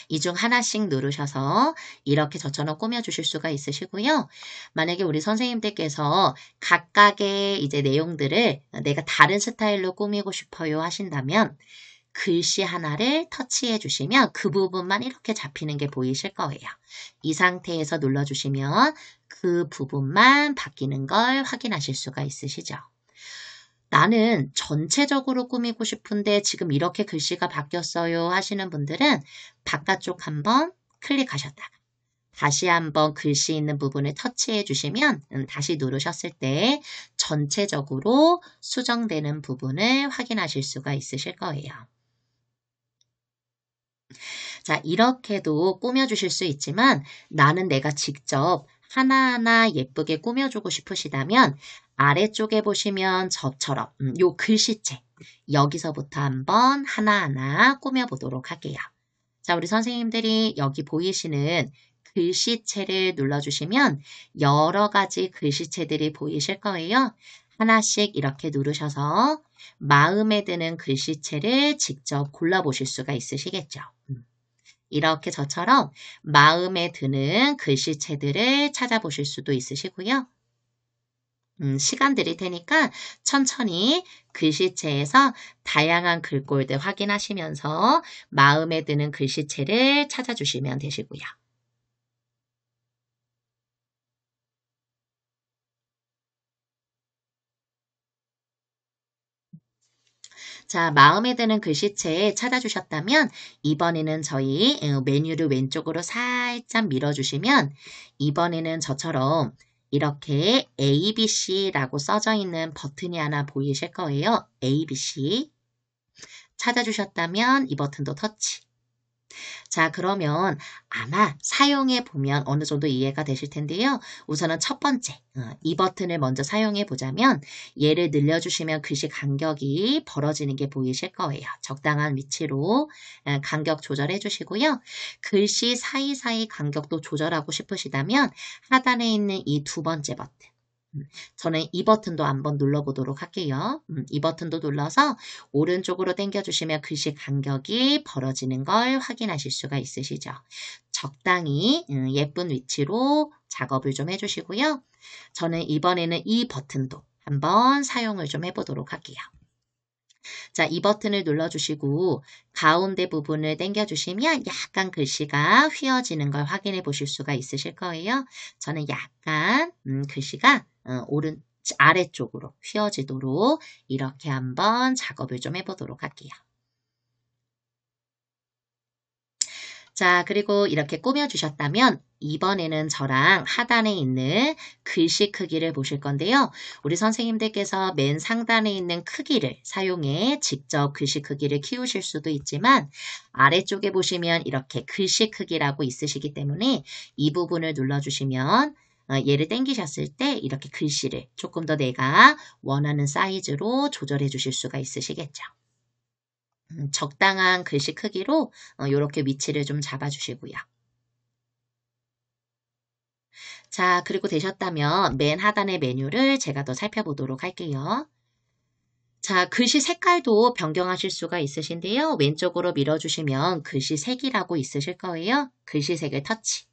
이 중 하나씩 누르셔서 이렇게 저처럼 꾸며주실 수가 있으시고요. 만약에 우리 선생님들께서 각각의 이제 내용들을 내가 다른 스타일로 꾸미고 싶어요 하신다면 글씨 하나를 터치해 주시면 그 부분만 이렇게 잡히는 게 보이실 거예요. 이 상태에서 눌러주시면 그 부분만 바뀌는 걸 확인하실 수가 있으시죠. 나는 전체적으로 꾸미고 싶은데 지금 이렇게 글씨가 바뀌었어요 하시는 분들은 바깥쪽 한번 클릭하셨다가 다시 한번 글씨 있는 부분을 터치해 주시면 다시 누르셨을 때 전체적으로 수정되는 부분을 확인하실 수가 있으실 거예요. 자, 이렇게도 꾸며주실 수 있지만 나는 내가 직접 하나하나 예쁘게 꾸며주고 싶으시다면 아래쪽에 보시면 저처럼 요 글씨체 여기서부터 한번 하나하나 꾸며보도록 할게요. 자, 우리 선생님들이 여기 보이시는 글씨체를 눌러주시면 여러 가지 글씨체들이 보이실 거예요. 하나씩 이렇게 누르셔서 마음에 드는 글씨체를 직접 골라보실 수가 있으시겠죠. 이렇게 저처럼 마음에 드는 글씨체들을 찾아보실 수도 있으시고요. 시간 드릴 테니까 천천히 글씨체에서 다양한 글꼴들 확인하시면서 마음에 드는 글씨체를 찾아주시면 되시고요. 자, 마음에 드는 글씨체 찾아주셨다면 이번에는 저희 메뉴를 왼쪽으로 살짝 밀어주시면 이번에는 저처럼 이렇게 ABC라고 써져 있는 버튼이 하나 보이실 거예요. ABC 찾아주셨다면 이 버튼도 터치. 자, 그러면 아마 사용해 보면 어느 정도 이해가 되실 텐데요. 우선은 첫 번째, 이 버튼을 먼저 사용해 보자면 얘를 늘려주시면 글씨 간격이 벌어지는 게 보이실 거예요. 적당한 위치로 간격 조절해 주시고요. 글씨 사이사이 간격도 조절하고 싶으시다면 하단에 있는 이 두 번째 버튼. 저는 이 버튼도 한번 눌러보도록 할게요. 이 버튼도 눌러서 오른쪽으로 당겨주시면 글씨 간격이 벌어지는 걸 확인하실 수가 있으시죠. 적당히 예쁜 위치로 작업을 좀 해주시고요. 저는 이번에는 이 버튼도 한번 사용을 좀 해보도록 할게요. 자, 이 버튼을 눌러주시고 가운데 부분을 당겨주시면 약간 글씨가 휘어지는 걸 확인해 보실 수가 있으실 거예요. 저는 약간 글씨가 아래쪽으로 휘어지도록 이렇게 한번 작업을 좀 해보도록 할게요. 자, 그리고 이렇게 꾸며주셨다면 이번에는 저랑 하단에 있는 글씨 크기를 보실 건데요. 우리 선생님들께서 맨 상단에 있는 크기를 사용해 직접 글씨 크기를 키우실 수도 있지만 아래쪽에 보시면 이렇게 글씨 크기라고 있으시기 때문에 이 부분을 눌러주시면 얘를 당기셨을 때 이렇게 글씨를 조금 더 내가 원하는 사이즈로 조절해 주실 수가 있으시겠죠. 적당한 글씨 크기로 이렇게 위치를 좀 잡아주시고요. 자, 그리고 되셨다면 맨 하단의 메뉴를 제가 더 살펴보도록 할게요. 자, 글씨 색깔도 변경하실 수가 있으신데요. 왼쪽으로 밀어주시면 글씨 색이라고 있으실 거예요. 글씨 색을 터치.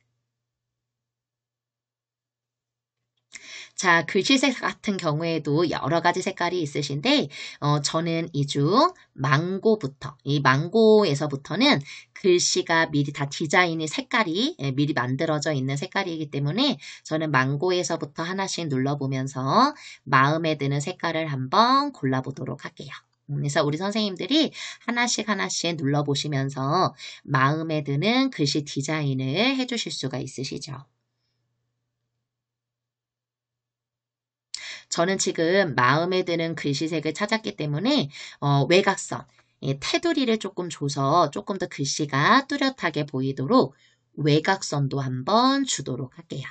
자, 글씨색 같은 경우에도 여러 가지 색깔이 있으신데 저는 이 중 망고부터, 이 망고에서부터는 글씨가 미리 다 디자인이 색깔이 미리 만들어져 있는 색깔이기 때문에 저는 망고에서부터 하나씩 눌러보면서 마음에 드는 색깔을 한번 골라보도록 할게요. 그래서 우리 선생님들이 하나씩 눌러보시면서 마음에 드는 글씨 디자인을 해주실 수가 있으시죠. 저는 지금 마음에 드는 글씨색을 찾았기 때문에 외곽선, 테두리를 조금 줘서 조금 더 글씨가 뚜렷하게 보이도록 외곽선도 한번 주도록 할게요.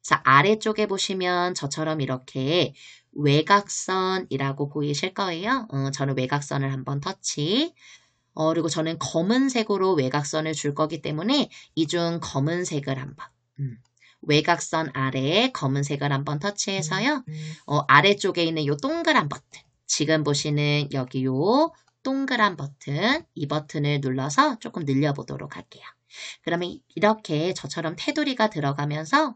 자, 아래쪽에 보시면 저처럼 이렇게 외곽선이라고 보이실 거예요. 저는 외곽선을 한번 터치. 그리고 저는 검은색으로 외곽선을 줄 거기 때문에 이 중 검은색을 한번. 외곽선 아래에 검은색을 한번 터치해서요. 아래쪽에 있는 요 동그란 버튼. 지금 보시는 여기 요 동그란 버튼. 이 버튼을 눌러서 조금 늘려보도록 할게요. 그러면 이렇게 저처럼 테두리가 들어가면서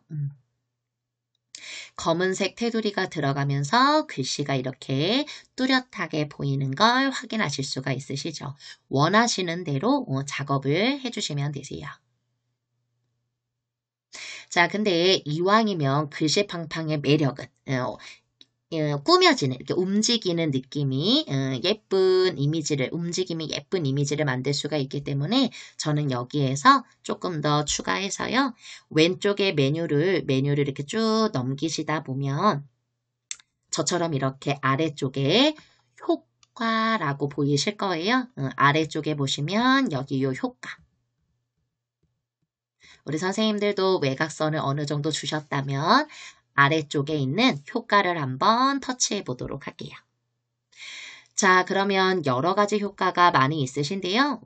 검은색 테두리가 들어가면서 글씨가 이렇게 뚜렷하게 보이는 걸 확인하실 수가 있으시죠. 원하시는 대로 작업을 해주시면 되세요. 자, 근데 이왕이면 글씨팡팡의 매력은 꾸며지는, 이렇게 움직이는 느낌이 예쁜 이미지를, 움직임이 예쁜 이미지를 만들 수가 있기 때문에 저는 여기에서 조금 더 추가해서요. 왼쪽에 메뉴를 이렇게 쭉 넘기시다 보면 저처럼 이렇게 아래쪽에 효과라고 보이실 거예요. 아래쪽에 보시면 여기 요 효과. 우리 선생님들도 외곽선을 어느 정도 주셨다면 아래쪽에 있는 효과를 한번 터치해 보도록 할게요. 자, 그러면 여러 가지 효과가 많이 있으신데요.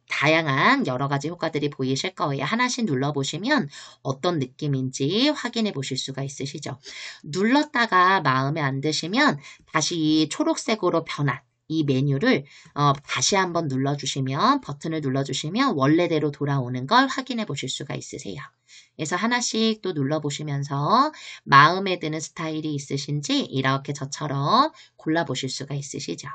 다양한 여러 가지 효과들이 보이실 거예요. 하나씩 눌러보시면 어떤 느낌인지 확인해 보실 수가 있으시죠. 눌렀다가 마음에 안 드시면 다시 초록색으로 변한 이 메뉴를 다시 한번 눌러주시면 버튼을 눌러주시면 원래대로 돌아오는 걸 확인해 보실 수가 있으세요. 그래서 하나씩 또 눌러보시면서 마음에 드는 스타일이 있으신지 이렇게 저처럼 골라보실 수가 있으시죠.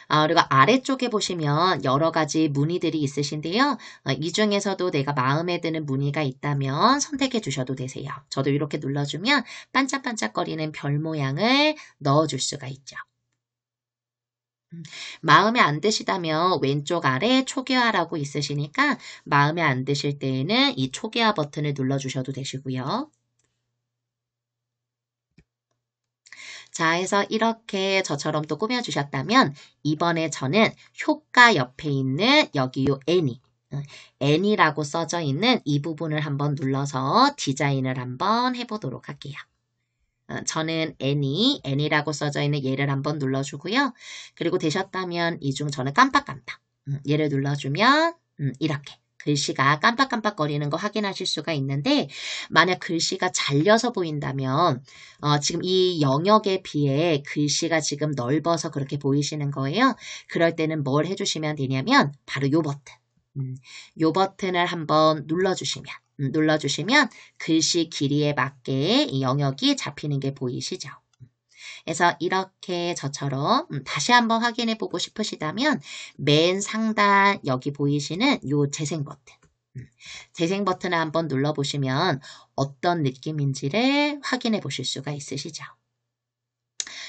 그리고 아래쪽에 보시면 여러 가지 무늬들이 있으신데요. 이 중에서도 내가 마음에 드는 무늬가 있다면 선택해 주셔도 되세요. 저도 이렇게 눌러주면 반짝반짝거리는 별 모양을 넣어줄 수가 있죠. 마음에 안 드시다면 왼쪽 아래 초기화라고 있으시니까 마음에 안 드실 때에는 이 초기화 버튼을 눌러주셔도 되시고요. 자, 해서 이렇게 저처럼 또 꾸며주셨다면 이번에 저는 효과 옆에 있는 여기 요 애니라고 써져 있는 이 부분을 한번 눌러서 디자인을 한번 해보도록 할게요. 저는 애니라고 써져 있는 얘를 한번 눌러주고요. 그리고 되셨다면 이 중 저는 깜빡깜빡 얘를 눌러주면 이렇게 글씨가 깜빡깜빡거리는 거 확인하실 수가 있는데 만약 글씨가 잘려서 보인다면 지금 이 영역에 비해 글씨가 지금 넓어서 그렇게 보이시는 거예요. 그럴 때는 뭘 해주시면 되냐면 바로 요 버튼. 요 버튼을 한번 눌러주시면 글씨 길이에 맞게 이 영역이 잡히는 게 보이시죠? 그래서 이렇게 저처럼 다시 한번 확인해 보고 싶으시다면 맨 상단 여기 보이시는 요 재생 버튼. 재생 버튼을 한번 눌러보시면 어떤 느낌인지를 확인해 보실 수가 있으시죠?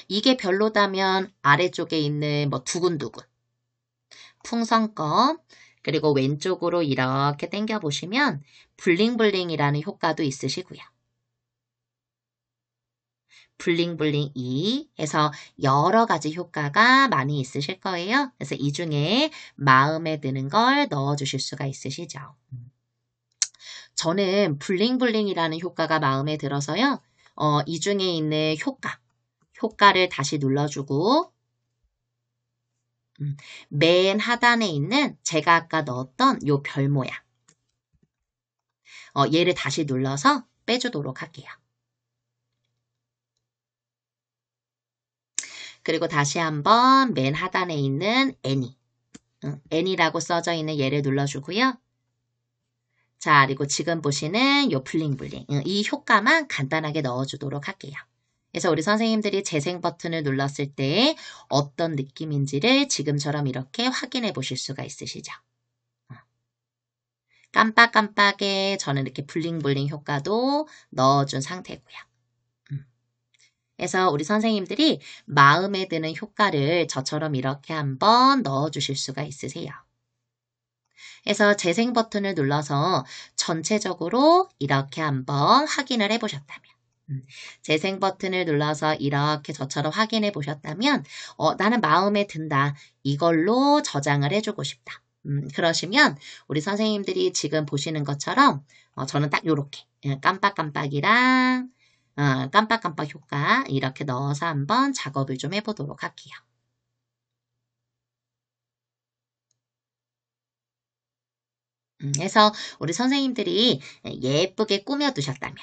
이게 별로다면 아래쪽에 있는 뭐 두근두근, 풍선껌, 그리고 왼쪽으로 이렇게 당겨보시면 블링블링이라는 효과도 있으시고요. 블링블링 2 해서 여러 가지 효과가 많이 있으실 거예요. 그래서 이 중에 마음에 드는 걸 넣어주실 수가 있으시죠. 저는 블링블링이라는 효과가 마음에 들어서요. 이 중에 있는 효과를 다시 눌러주고 맨 하단에 있는 제가 아까 넣었던 요 별 모양 얘를 다시 눌러서 빼주도록 할게요. 그리고 다시 한번 맨 하단에 있는 애니라고 써져 있는 얘를 눌러주고요. 자, 그리고 지금 보시는 요 블링블링 이 효과만 간단하게 넣어주도록 할게요. 그래서 우리 선생님들이 재생 버튼을 눌렀을 때 어떤 느낌인지를 지금처럼 이렇게 확인해 보실 수가 있으시죠. 깜빡깜빡에 저는 이렇게 블링블링 효과도 넣어준 상태고요. 그래서 우리 선생님들이 마음에 드는 효과를 저처럼 이렇게 한번 넣어주실 수가 있으세요. 그래서 재생 버튼을 눌러서 전체적으로 이렇게 한번 확인을 해보셨다면 재생 버튼을 눌러서 이렇게 저처럼 확인해 보셨다면 나는 마음에 든다. 이걸로 저장을 해주고 싶다. 그러시면 우리 선생님들이 지금 보시는 것처럼 저는 딱 요렇게 깜빡깜빡이랑 깜빡깜빡 효과 이렇게 넣어서 한번 작업을 좀 해보도록 할게요. 그래서 우리 선생님들이 예쁘게 꾸며두셨다면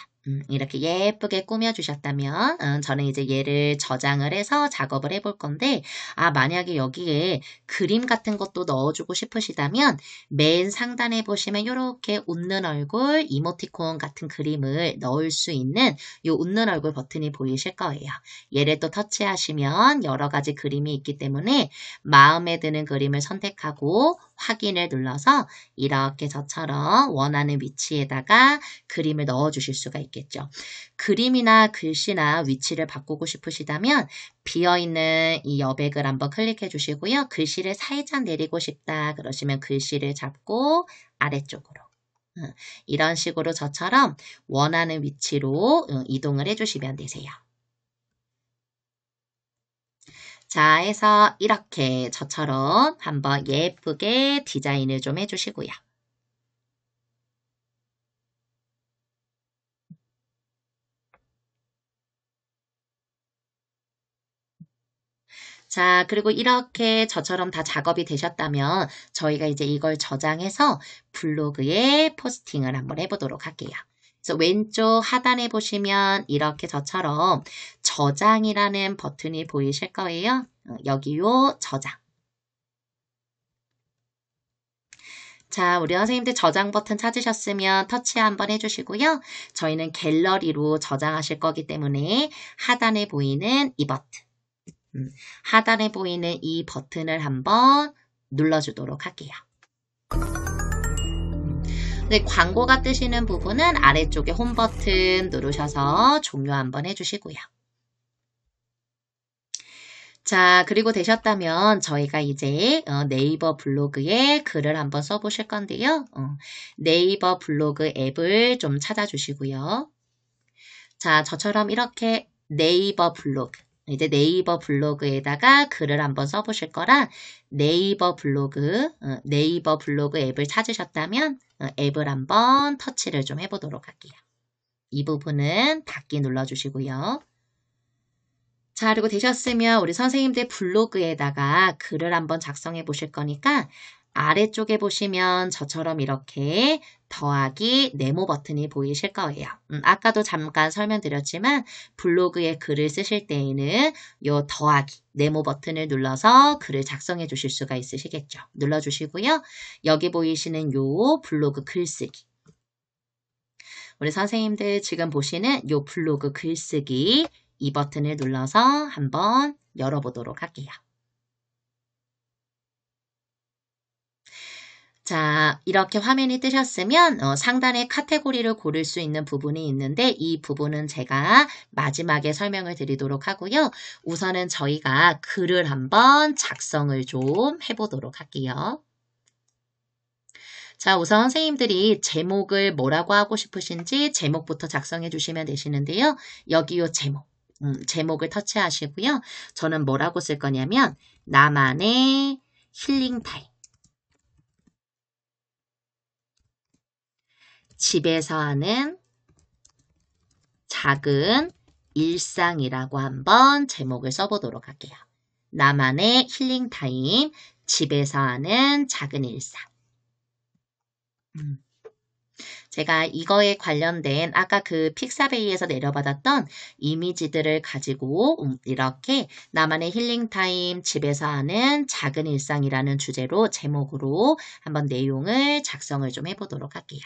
이렇게 예쁘게 꾸며주셨다면 저는 이제 얘를 저장을 해서 작업을 해볼 건데 만약에 여기에 그림 같은 것도 넣어주고 싶으시다면 맨 상단에 보시면 이렇게 웃는 얼굴 이모티콘 같은 그림을 넣을 수 있는 이 웃는 얼굴 버튼이 보이실 거예요. 얘를 또 터치하시면 여러 가지 그림이 있기 때문에 마음에 드는 그림을 선택하고 확인을 눌러서 이렇게 저처럼 원하는 위치에다가 그림을 넣어주실 수가 있겠죠. 그림이나 글씨나 위치를 바꾸고 싶으시다면 비어있는 이 여백을 한번 클릭해 주시고요. 글씨를 살짝 내리고 싶다 그러시면 글씨를 잡고 아래쪽으로 이런 식으로 저처럼 원하는 위치로 이동을 해주시면 되세요. 자, 해서 이렇게 저처럼 한번 예쁘게 디자인을 좀 해주시고요. 자, 그리고 이렇게 저처럼 다 작업이 되셨다면 저희가 이제 이걸 저장해서 블로그에 포스팅을 한번 해보도록 할게요. 그래서 왼쪽 하단에 보시면 이렇게 저처럼 저장이라는 버튼이 보이실 거예요. 여기요, 저장. 자, 우리 선생님들 저장 버튼 찾으셨으면 터치 한번 해주시고요. 저희는 갤러리로 저장하실 거기 때문에 하단에 보이는 이 버튼. 하단에 보이는 이 버튼을 한번 눌러주도록 할게요. 네, 광고가 뜨시는 부분은 아래쪽에 홈 버튼 누르셔서 종료 한번 해주시고요. 자, 그리고 되셨다면 저희가 이제 네이버 블로그에 글을 한번 써보실 건데요. 네이버 블로그 앱을 좀 찾아주시고요. 자, 저처럼 이렇게 네이버 블로그, 이제 네이버 블로그에다가 글을 한번 써보실 거라 네이버 블로그 앱을 찾으셨다면 앱을 한번 터치를 좀 해보도록 할게요. 이 부분은 닫기 눌러주시고요. 자, 그리고 되셨으면 우리 선생님들 블로그에다가 글을 한번 작성해 보실 거니까 아래쪽에 보시면 저처럼 이렇게 더하기 네모 버튼이 보이실 거예요. 아까도 잠깐 설명드렸지만 블로그에 글을 쓰실 때에는 요 더하기 네모 버튼을 눌러서 글을 작성해 주실 수가 있으시겠죠. 눌러주시고요. 여기 보이시는 요 블로그 글쓰기. 우리 선생님들 지금 보시는 요 블로그 글쓰기 이 버튼을 눌러서 한번 열어보도록 할게요. 자, 이렇게 화면이 뜨셨으면 상단에 카테고리를 고를 수 있는 부분이 있는데 이 부분은 제가 마지막에 설명을 드리도록 하고요. 우선은 저희가 글을 한번 작성을 좀 해보도록 할게요. 자, 우선 선생님들이 제목을 뭐라고 하고 싶으신지 제목부터 작성해 주시면 되시는데요. 여기 요 제목. 제목을 터치하시고요. 저는 뭐라고 쓸 거냐면 나만의 힐링 타임. 집에서 하는 작은 일상이라고 한번 제목을 써보도록 할게요. 나만의 힐링 타임, 집에서 하는 작은 일상. 제가 이거에 관련된 아까 그 픽사베이에서 내려받았던 이미지들을 가지고 이렇게 나만의 힐링타임 집에서 하는 작은 일상이라는 주제로 제목으로 한번 내용을 작성을 좀 해보도록 할게요.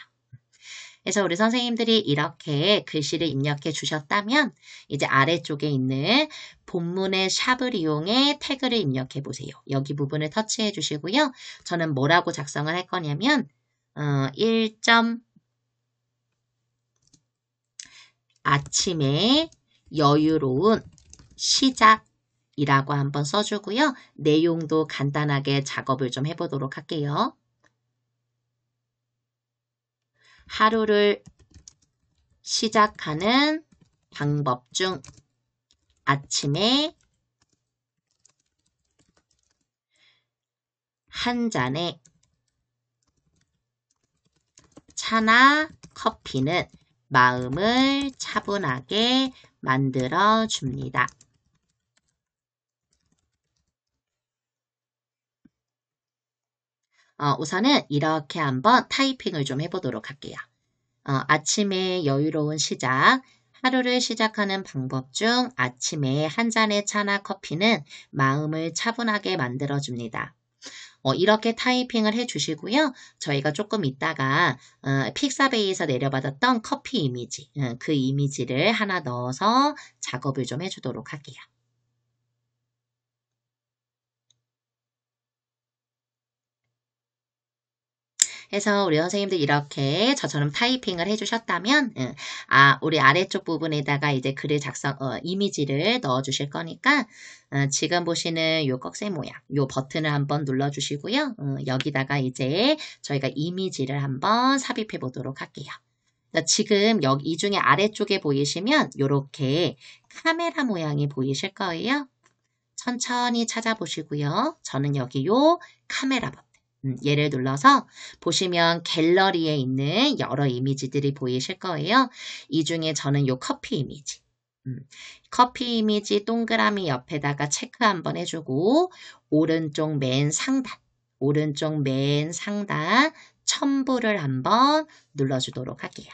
그래서 우리 선생님들이 이렇게 글씨를 입력해 주셨다면 이제 아래쪽에 있는 본문의 샵을 이용해 태그를 입력해 보세요. 여기 부분을 터치해 주시고요. 저는 뭐라고 작성을 할 거냐면 1점 아침에 여유로운 시작이라고 한번 써주고요. 내용도 간단하게 작업을 좀 해보도록 할게요. 하루를 시작하는 방법 중 아침에 한 잔의 차나 커피는 마음을 차분하게 만들어줍니다. 우선은 이렇게 한번 타이핑을 좀 해보도록 할게요. 아침에 여유로운 시작. 하루를 시작하는 방법 중 아침에 한 잔의 차나 커피는 마음을 차분하게 만들어줍니다. 이렇게 타이핑을 해주시고요. 저희가 조금 있다가 픽사베이에서 내려받았던 커피 이미지, 그 이미지를 하나 넣어서 작업을 좀 해주도록 할게요. 해서 우리 선생님들 이렇게 저처럼 타이핑을 해주셨다면 우리 아래쪽 부분에다가 이제 글을 이미지를 넣어주실 거니까 지금 보시는 요 꺽쇠 모양 요 버튼을 한번 눌러주시고요. 여기다가 이제 저희가 이미지를 한번 삽입해 보도록 할게요. 지금 이 중에 아래쪽에 보이시면 요렇게 카메라 모양이 보이실 거예요. 천천히 찾아보시고요. 저는 여기 요 카메라 버튼 얘를 눌러서 보시면 갤러리에 있는 여러 이미지들이 보이실 거예요. 이 중에 저는 요 커피 이미지 커피 이미지 동그라미 옆에다가 체크 한번 해주고 오른쪽 맨 상단 첨부를 한번 눌러주도록 할게요.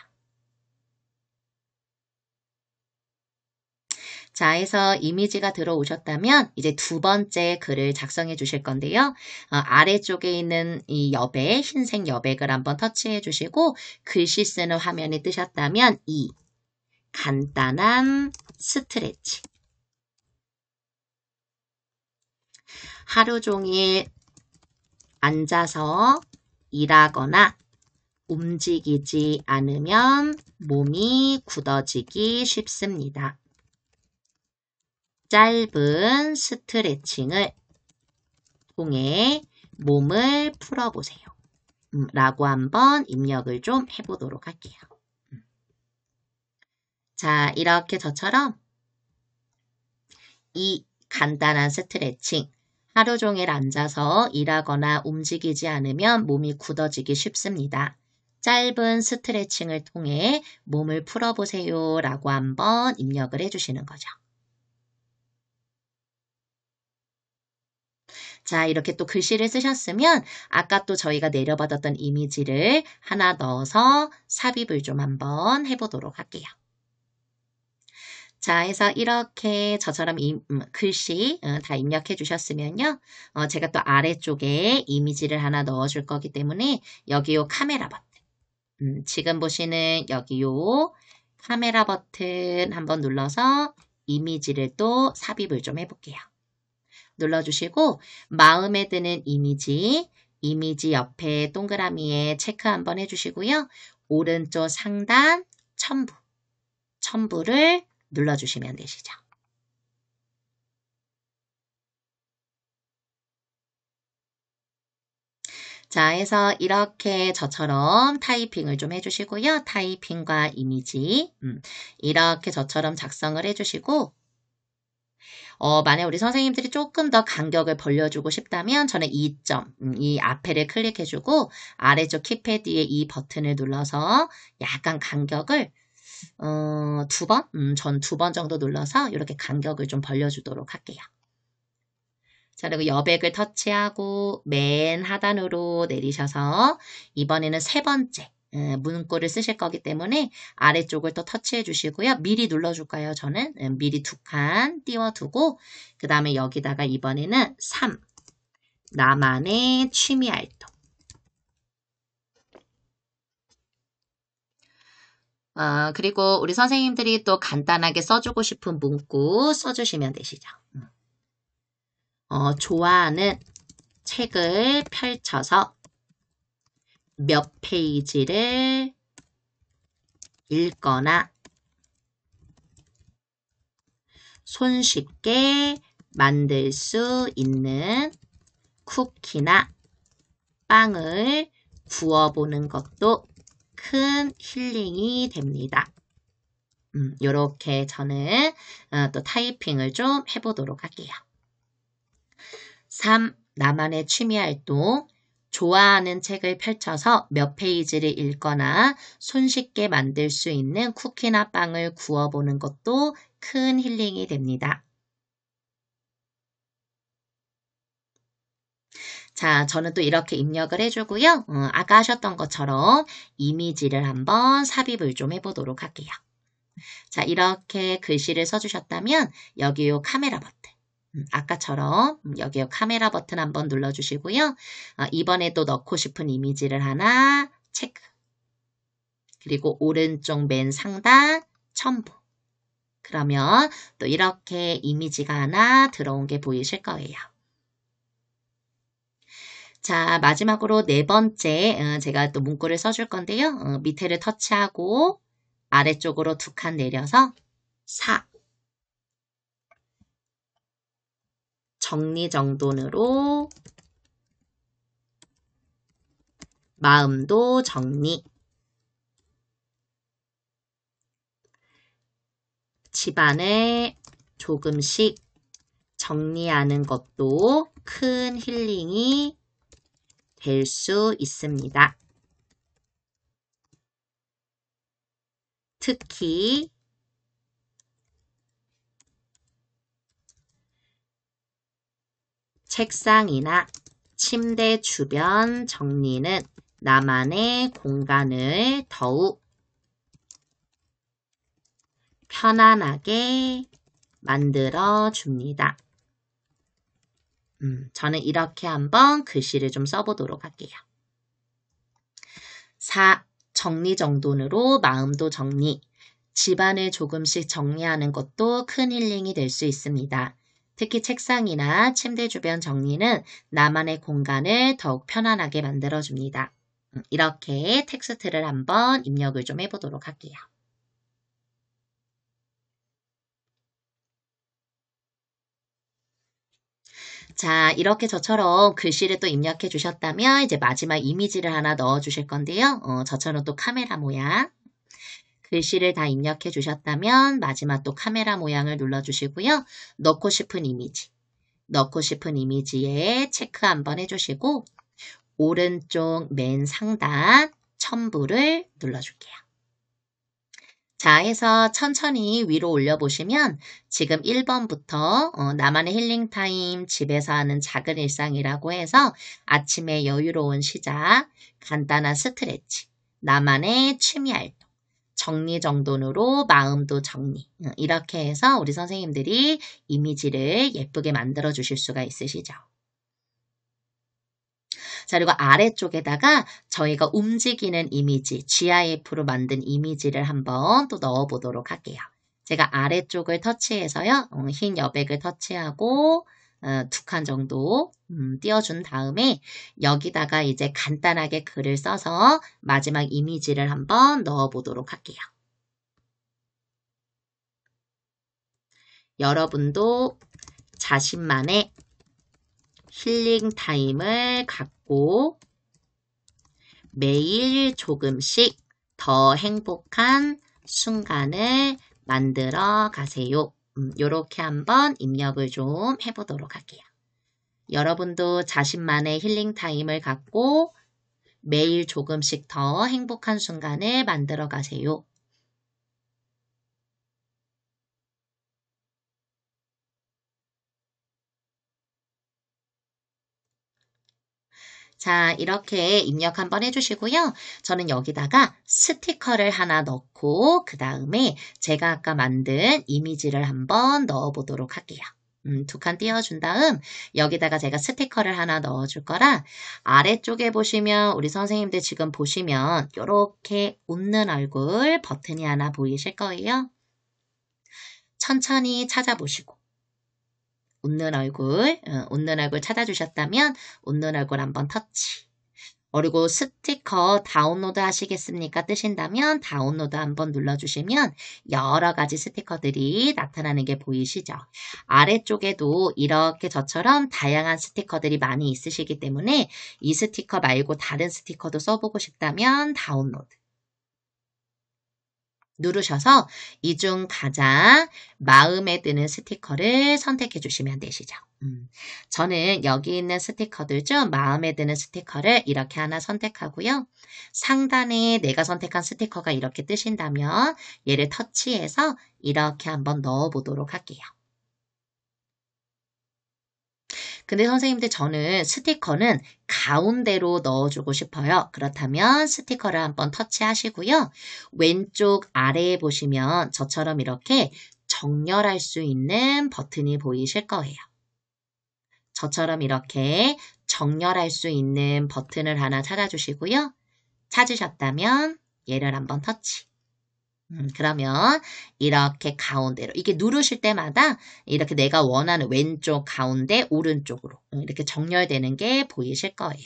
자, 해서 이미지가 들어오셨다면 이제 두 번째 글을 작성해 주실 건데요. 아래쪽에 있는 이 여백, 흰색 여백을 한번 터치해 주시고 글씨 쓰는 화면이 뜨셨다면 이 간단한 스트레치. 하루 종일 앉아서 일하거나 움직이지 않으면 몸이 굳어지기 쉽습니다. 짧은 스트레칭을 통해 몸을 풀어보세요. 라고 한번 입력을 좀 해보도록 할게요. 자, 이렇게 저처럼 이 간단한 스트레칭, 하루 종일 앉아서 일하거나 움직이지 않으면 몸이 굳어지기 쉽습니다. 짧은 스트레칭을 통해 몸을 풀어보세요 라고 한번 입력을 해주시는 거죠. 자, 이렇게 또 글씨를 쓰셨으면 아까 또 저희가 내려받았던 이미지를 하나 넣어서 삽입을 좀 한번 해보도록 할게요. 자, 해서 이렇게 저처럼 글씨 다 입력해 주셨으면요. 제가 또 아래쪽에 이미지를 하나 넣어줄 거기 때문에 여기 요 카메라 버튼. 지금 보시는 여기 요 카메라 버튼 한번 눌러서 이미지를 또 삽입을 좀 해볼게요. 눌러주시고 마음에 드는 이미지 옆에 동그라미에 체크 한번 해주시고요. 오른쪽 상단 첨부를 눌러주시면 되시죠. 자, 해서 이렇게 저처럼 타이핑을 좀 해주시고요. 타이핑과 이미지 이렇게 저처럼 작성을 해주시고 만약 우리 선생님들이 조금 더 간격을 벌려주고 싶다면 저는 2점, 이 앞에를 클릭해주고 아래쪽 키패드 뒤에 이 버튼을 눌러서 약간 간격을 2번? 전 2번 정도 눌러서 이렇게 간격을 좀 벌려주도록 할게요. 자, 그리고 여백을 터치하고 맨 하단으로 내리셔서 이번에는 3번째 문구를 쓰실 거기 때문에 아래쪽을 또 터치해 주시고요. 미리 눌러줄까요? 저는 미리 2칸 띄워두고 그 다음에 여기다가 이번에는 3. 나만의 취미활동. 그리고 우리 선생님들이 또 간단하게 써주고 싶은 문구 써주시면 되시죠. 좋아하는 책을 펼쳐서 몇 페이지를 읽거나 손쉽게 만들 수 있는 쿠키나 빵을 구워보는 것도 큰 힐링이 됩니다. 이렇게 저는 또 타이핑을 좀 해보도록 할게요. 3. 나만의 취미활동. 좋아하는 책을 펼쳐서 몇 페이지를 읽거나 손쉽게 만들 수 있는 쿠키나 빵을 구워보는 것도 큰 힐링이 됩니다. 자, 저는 또 이렇게 입력을 해주고요. 아까 하셨던 것처럼 이미지를 한번 삽입을 좀 해보도록 할게요. 자, 이렇게 글씨를 써주셨다면 여기 요 카메라 버튼. 아까처럼 여기 카메라 버튼 한번 눌러주시고요. 이번에도 넣고 싶은 이미지를 하나 체크. 그리고 오른쪽 맨 상단 첨부. 그러면 또 이렇게 이미지가 하나 들어온 게 보이실 거예요. 자, 마지막으로 4번째 제가 또 문구를 써줄 건데요. 밑에를 터치하고 아래쪽으로 2칸 내려서 4. 정리정돈으로 마음도 정리. 집안을 조금씩 정리하는 것도 큰 힐링이 될 수 있습니다. 특히 책상이나 침대 주변 정리는 나만의 공간을 더욱 편안하게 만들어 줍니다. 저는 이렇게 한번 글씨를 좀 써보도록 할게요. 4. 정리정돈으로 마음도 정리. 집안을 조금씩 정리하는 것도 큰 힐링이 될 수 있습니다. 특히 책상이나 침대 주변 정리는 나만의 공간을 더욱 편안하게 만들어줍니다. 이렇게 텍스트를 한번 입력을 좀 해보도록 할게요. 자, 이렇게 저처럼 글씨를 또 입력해 주셨다면 이제 마지막 이미지를 하나 넣어 주실 건데요. 저처럼 또 카메라 모양. 글씨를 다 입력해 주셨다면 마지막 또 카메라 모양을 눌러 주시고요. 넣고 싶은 이미지. 넣고 싶은 이미지에 체크 한번 해주시고 오른쪽 맨 상단 첨부를 눌러줄게요. 자, 해서 천천히 위로 올려보시면 지금 1번부터 나만의 힐링타임 집에서 하는 작은 일상이라고 해서 아침에 여유로운 시작, 간단한 스트레치, 나만의 취미활동, 정리정돈으로 마음도 정리 이렇게 해서 우리 선생님들이 이미지를 예쁘게 만들어 주실 수가 있으시죠. 자, 그리고 아래쪽에다가 저희가 움직이는 이미지, GIF로 만든 이미지를 한번 또 넣어보도록 할게요. 제가 아래쪽을 터치해서요. 흰 여백을 터치하고 2칸 정도 띄워준 다음에 여기다가 이제 간단하게 글을 써서 마지막 이미지를 한번 넣어보도록 할게요. 여러분도 자신만의 힐링 타임을 갖고 매일 조금씩 더 행복한 순간을 만들어 가세요. 이렇게 한번 입력을 좀 해보도록 할게요. 여러분도 자신만의 힐링 타임을 갖고 매일 조금씩 더 행복한 순간을 만들어 가세요. 자, 이렇게 입력 한번 해주시고요. 저는 여기다가 스티커를 하나 넣고 그 다음에 제가 아까 만든 이미지를 한번 넣어보도록 할게요. 2칸 띄워준 다음 여기다가 제가 스티커를 하나 넣어줄 거라 아래쪽에 보시면 우리 선생님들 지금 보시면 이렇게 웃는 얼굴 버튼이 하나 보이실 거예요. 천천히 찾아보시고 웃는 얼굴 찾아주셨다면 웃는 얼굴 한번 터치. 그리고 스티커 다운로드 하시겠습니까? 뜨신다면 다운로드 한번 눌러주시면 여러 가지 스티커들이 나타나는 게 보이시죠? 아래쪽에도 이렇게 저처럼 다양한 스티커들이 많이 있으시기 때문에 이 스티커 말고 다른 스티커도 써보고 싶다면 다운로드. 누르셔서 이 중 가장 마음에 드는 스티커를 선택해 주시면 되시죠. 저는 여기 있는 스티커들 중 마음에 드는 스티커를 이렇게 하나 선택하고요. 상단에 내가 선택한 스티커가 이렇게 뜨신다면 얘를 터치해서 이렇게 한번 넣어 보도록 할게요. 근데 선생님들 저는 스티커는 가운데로 넣어주고 싶어요. 그렇다면 스티커를 한번 터치하시고요. 왼쪽 아래에 보시면 저처럼 이렇게 정렬할 수 있는 버튼이 보이실 거예요. 저처럼 이렇게 정렬할 수 있는 버튼을 하나 찾아주시고요. 찾으셨다면 얘를 한번 터치. 그러면 이렇게 가운데로 이게 누르실 때마다 이렇게 내가 원하는 왼쪽, 가운데, 오른쪽으로 이렇게 정렬되는 게 보이실 거예요.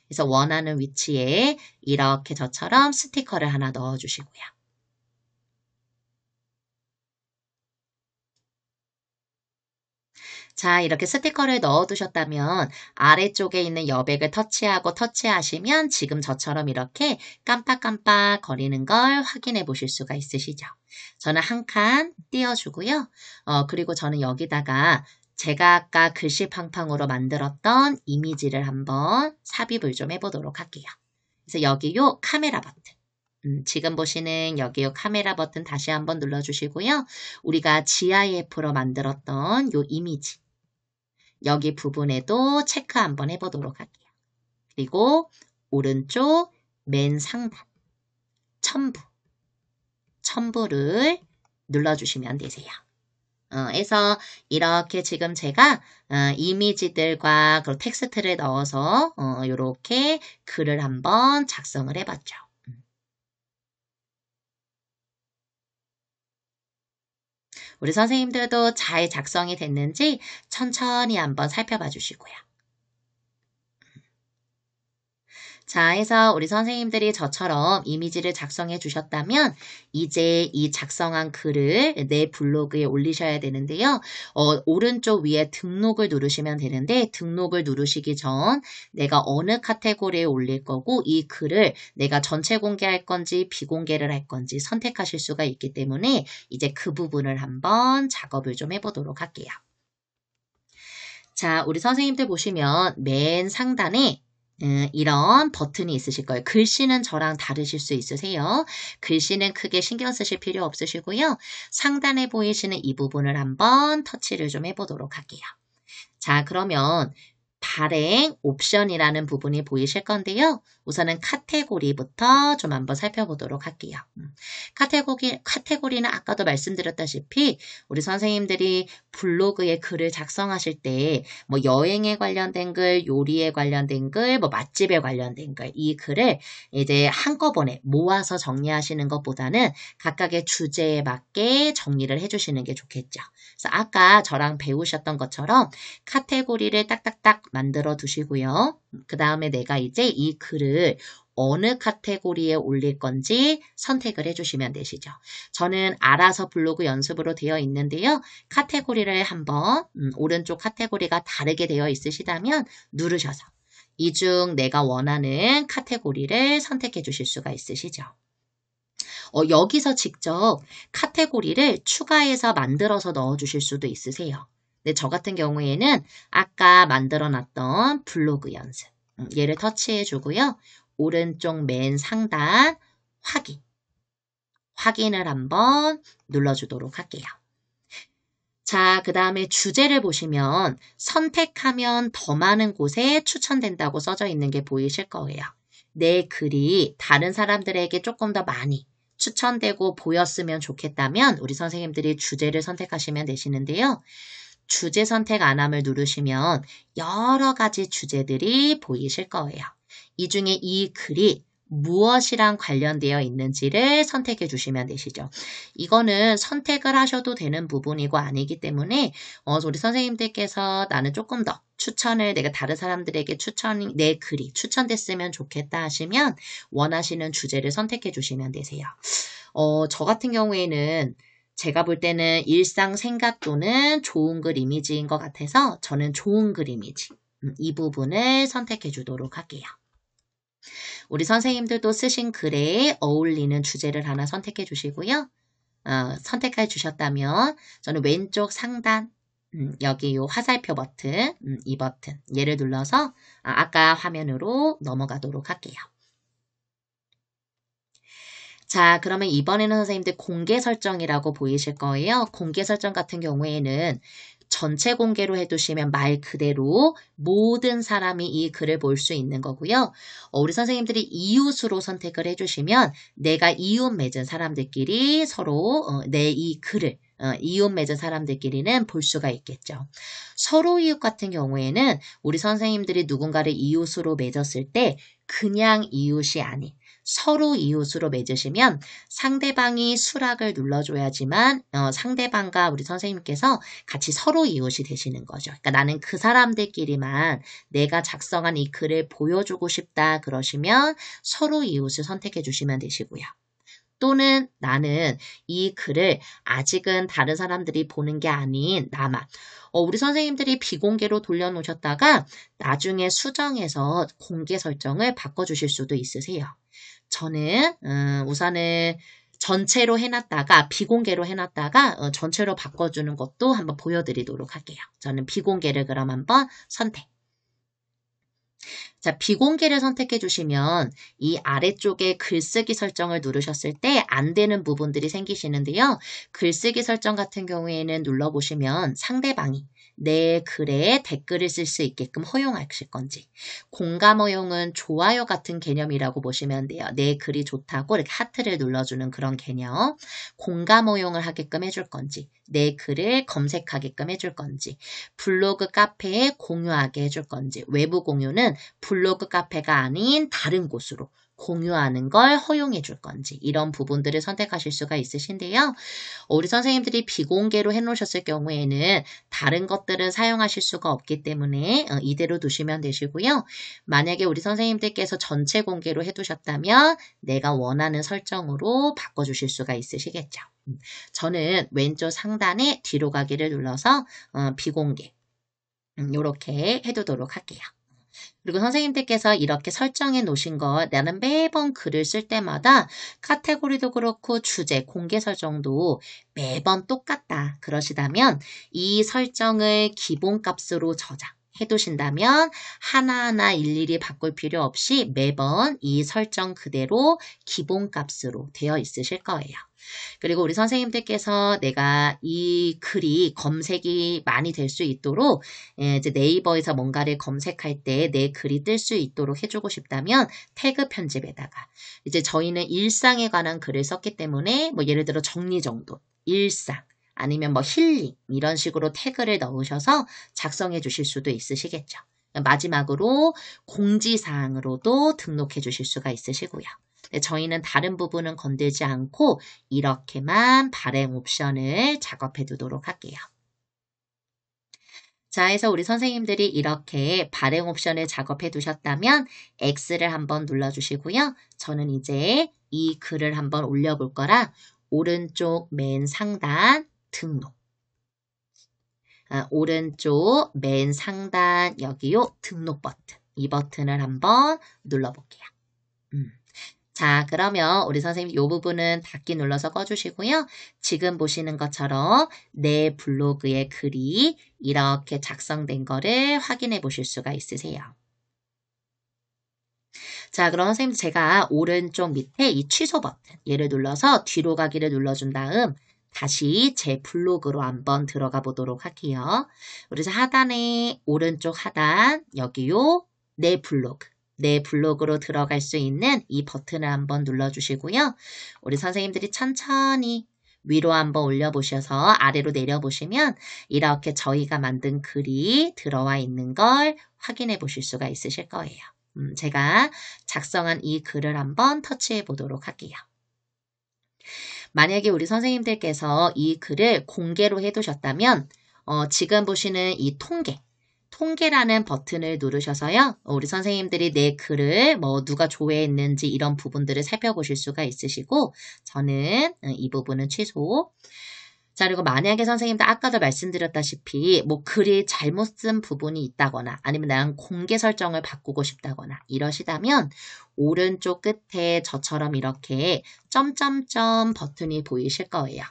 그래서 원하는 위치에 이렇게 저처럼 스티커를 하나 넣어주시고요. 자, 이렇게 스티커를 넣어두셨다면 아래쪽에 있는 여백을 터치하시면 지금 저처럼 이렇게 깜빡깜빡 거리는 걸 확인해 보실 수가 있으시죠. 저는 한 칸 띄워주고요. 그리고 저는 여기다가 제가 아까 글씨팡팡으로 만들었던 이미지를 한번 삽입을 좀 해보도록 할게요. 그래서 여기 요 카메라 버튼. 지금 보시는 여기 요 카메라 버튼 다시 한번 눌러주시고요. 우리가 GIF로 만들었던 요 이미지. 여기 부분에도 체크 한번 해보도록 할게요. 그리고 오른쪽 맨 상단 첨부를 눌러주시면 되세요. 해서 이렇게 지금 제가 이미지들과 그 텍스트를 넣어서 이렇게 글을 한번 작성을 해봤죠. 우리 선생님들도 잘 작성이 됐는지 천천히 한번 살펴봐 주시고요. 자, 해서 우리 선생님들이 저처럼 이미지를 작성해 주셨다면 이제 이 작성한 글을 내 블로그에 올리셔야 되는데요. 오른쪽 위에 등록을 누르시면 되는데 등록을 누르시기 전 내가 어느 카테고리에 올릴 거고 이 글을 내가 전체 공개할 건지 비공개를 할 건지 선택하실 수가 있기 때문에 이제 그 부분을 한번 작업을 좀 해보도록 할게요. 자, 우리 선생님들 보시면 맨 상단에 이런 버튼이 있으실 거예요. 글씨는 저랑 다르실 수 있으세요. 글씨는 크게 신경 쓰실 필요 없으시고요. 상단에 보이시는 이 부분을 한번 터치를 좀 해보도록 할게요. 자, 그러면 발행 옵션이라는 부분이 보이실 건데요. 우선은 카테고리부터 좀 한번 살펴보도록 할게요. 카테고리는 아까도 말씀드렸다시피 우리 선생님들이 블로그에 글을 작성하실 때 뭐 여행에 관련된 글, 요리에 관련된 글, 뭐 맛집에 관련된 글, 이 글을 이제 한꺼번에 모아서 정리하시는 것보다는 각각의 주제에 맞게 정리를 해주시는 게 좋겠죠. 그래서 아까 저랑 배우셨던 것처럼 카테고리를 딱딱딱 만들어 두시고요. 그 다음에 내가 이제 이 글을 어느 카테고리에 올릴 건지 선택을 해주시면 되시죠. 저는 알아서 블로그 연습으로 되어 있는데요. 카테고리를 한번 오른쪽 카테고리가 다르게 되어 있으시다면 누르셔서 이 중 내가 원하는 카테고리를 선택해 주실 수가 있으시죠. 여기서 직접 카테고리를 추가해서 만들어서 넣어주실 수도 있으세요. 근데 저 같은 경우에는 아까 만들어놨던 블로그 연습 얘를 터치해 주고요. 오른쪽 맨 상단 확인을 한번 눌러주도록 할게요. 자, 그 다음에 주제를 보시면 선택하면 더 많은 곳에 추천된다고 써져 있는 게 보이실 거예요. 내 글이 다른 사람들에게 조금 더 많이 추천되고 보였으면 좋겠다면 우리 선생님들이 주제를 선택하시면 되시는데요. 주제 선택 안함을 누르시면 여러 가지 주제들이 보이실 거예요. 이 중에 이 글이 무엇이랑 관련되어 있는지를 선택해 주시면 되시죠. 이거는 선택을 하셔도 되는 부분이고 아니기 때문에 우리 선생님들께서 나는 조금 더 추천을 내가 다른 사람들에게 내 글이 추천됐으면 좋겠다 하시면 원하시는 주제를 선택해 주시면 되세요. 저 같은 경우에는 제가 볼 때는 일상 생각 또는 좋은 글 이미지인 것 같아서 저는 좋은 글 이미지 이 부분을 선택해 주도록 할게요. 우리 선생님들도 쓰신 글에 어울리는 주제를 하나 선택해 주시고요. 선택해 주셨다면 저는 왼쪽 상단 여기 요 화살표 버튼 이 버튼 얘를 눌러서 아까 화면으로 넘어가도록 할게요. 자, 그러면 이번에는 선생님들 공개 설정이라고 보이실 거예요. 공개 설정 같은 경우에는 전체 공개로 해두시면 말 그대로 모든 사람이 이 글을 볼 수 있는 거고요. 우리 선생님들이 이웃으로 선택을 해주시면 내가 이웃 맺은 사람들끼리 서로 내 이 글을 이웃 맺은 사람들끼리는 볼 수가 있겠죠. 서로 이웃 같은 경우에는 우리 선생님들이 누군가를 이웃으로 맺었을 때 그냥 이웃이 아닌 서로 이웃으로 맺으시면 상대방이 수락을 눌러줘야지만 상대방과 우리 선생님께서 같이 서로 이웃이 되시는 거죠. 그러니까 나는 그 사람들끼리만 내가 작성한 이 글을 보여주고 싶다 그러시면 서로 이웃을 선택해 주시면 되시고요. 또는 나는 이 글을 아직은 다른 사람들이 보는 게 아닌 나만 우리 선생님들이 비공개로 돌려놓으셨다가 나중에 수정해서 공개 설정을 바꿔주실 수도 있으세요. 저는 우선은 전체로 해놨다가 비공개로 해놨다가 전체로 바꿔주는 것도 한번 보여드리도록 할게요. 저는 비공개를 그럼 한번 선택. 자, 비공개를 선택해 주시면 이 아래쪽에 글쓰기 설정을 누르셨을 때 안 되는 부분들이 생기시는데요. 글쓰기 설정 같은 경우에는 눌러보시면 상대방이 내 글에 댓글을 쓸 수 있게끔 허용하실 건지 공감 허용은 좋아요 같은 개념이라고 보시면 돼요. 내 글이 좋다고 이렇게 하트를 눌러주는 그런 개념. 공감 허용을 하게끔 해줄 건지 내 글을 검색하게끔 해줄 건지 블로그 카페에 공유하게 해줄 건지 외부 공유는 블로그 카페가 아닌 다른 곳으로 공유하는 걸 허용해 줄 건지 이런 부분들을 선택하실 수가 있으신데요. 우리 선생님들이 비공개로 해놓으셨을 경우에는 다른 것들은 사용하실 수가 없기 때문에 이대로 두시면 되시고요. 만약에 우리 선생님들께서 전체 공개로 해두셨다면 내가 원하는 설정으로 바꿔주실 수가 있으시겠죠. 저는 왼쪽 상단에 뒤로 가기를 눌러서 비공개 이렇게 해두도록 할게요. 그리고 선생님들께서 이렇게 설정해 놓으신 거 나는 매번 글을 쓸 때마다 카테고리도 그렇고 주제, 공개 설정도 매번 똑같다 그러시다면 이 설정을 기본값으로 저장해 두신다면 하나하나 일일이 바꿀 필요 없이 매번 이 설정 그대로 기본값으로 되어 있으실 거예요. 그리고 우리 선생님들께서 내가 이 글이 검색이 많이 될 수 있도록 이제 네이버에서 뭔가를 검색할 때 내 글이 뜰 수 있도록 해주고 싶다면 태그 편집에다가 이제 저희는 일상에 관한 글을 썼기 때문에 뭐 예를 들어 정리정돈, 일상 아니면 뭐 힐링 이런 식으로 태그를 넣으셔서 작성해 주실 수도 있으시겠죠. 마지막으로 공지사항으로도 등록해 주실 수가 있으시고요. 저희는 다른 부분은 건들지 않고 이렇게만 발행 옵션을 작업해 두도록 할게요. 자, 해서 우리 선생님들이 이렇게 발행 옵션을 작업해 두셨다면 X를 한번 눌러주시고요. 저는 이제 이 글을 한번 올려볼 거라 오른쪽 맨 상단 등록. 오른쪽 맨 상단 여기요 등록 버튼. 이 버튼을 한번 눌러볼게요. 자, 그러면 우리 선생님 이 부분은 닫기 눌러서 꺼주시고요. 지금 보시는 것처럼 내 블로그의 글이 이렇게 작성된 거를 확인해 보실 수가 있으세요. 자, 그럼 선생님 제가 오른쪽 밑에 이 취소 버튼 얘를 눌러서 뒤로 가기를 눌러준 다음 다시 제 블로그로 한번 들어가 보도록 할게요. 그래서 하단에 오른쪽 하단 여기요 내 블로그. 내 블로그로 들어갈 수 있는 이 버튼을 한번 눌러주시고요. 우리 선생님들이 천천히 위로 한번 올려보셔서 아래로 내려보시면 이렇게 저희가 만든 글이 들어와 있는 걸 확인해 보실 수가 있으실 거예요. 제가 작성한 이 글을 한번 터치해 보도록 할게요. 만약에 우리 선생님들께서 이 글을 공개로 해두셨다면 지금 보시는 이 통계라는 버튼을 누르셔서요. 우리 선생님들이 내 글을 뭐 누가 조회했는지 이런 부분들을 살펴보실 수가 있으시고 저는 이 부분은 취소. 자, 그리고 만약에 선생님들 아까도 말씀드렸다시피 뭐 글이 잘못 쓴 부분이 있다거나 아니면 난 공개 설정을 바꾸고 싶다거나 이러시다면 오른쪽 끝에 저처럼 이렇게 점점점 버튼이 보이실 거예요.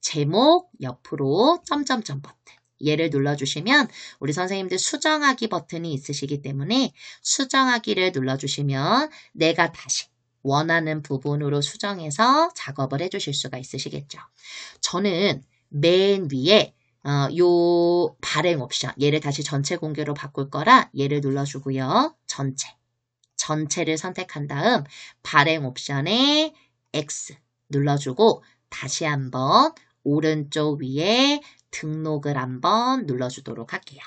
제목 옆으로 점점점 버튼. 얘를 눌러주시면 우리 선생님들 수정하기 버튼이 있으시기 때문에 수정하기를 눌러주시면 내가 다시 원하는 부분으로 수정해서 작업을 해주실 수가 있으시겠죠. 저는 맨 위에 요 발행 옵션 얘를 다시 전체 공개로 바꿀 거라 얘를 눌러주고요. 전체를 선택한 다음 발행 옵션에 X 눌러주고 다시 한번 오른쪽 위에 등록을 한번 눌러주도록 할게요.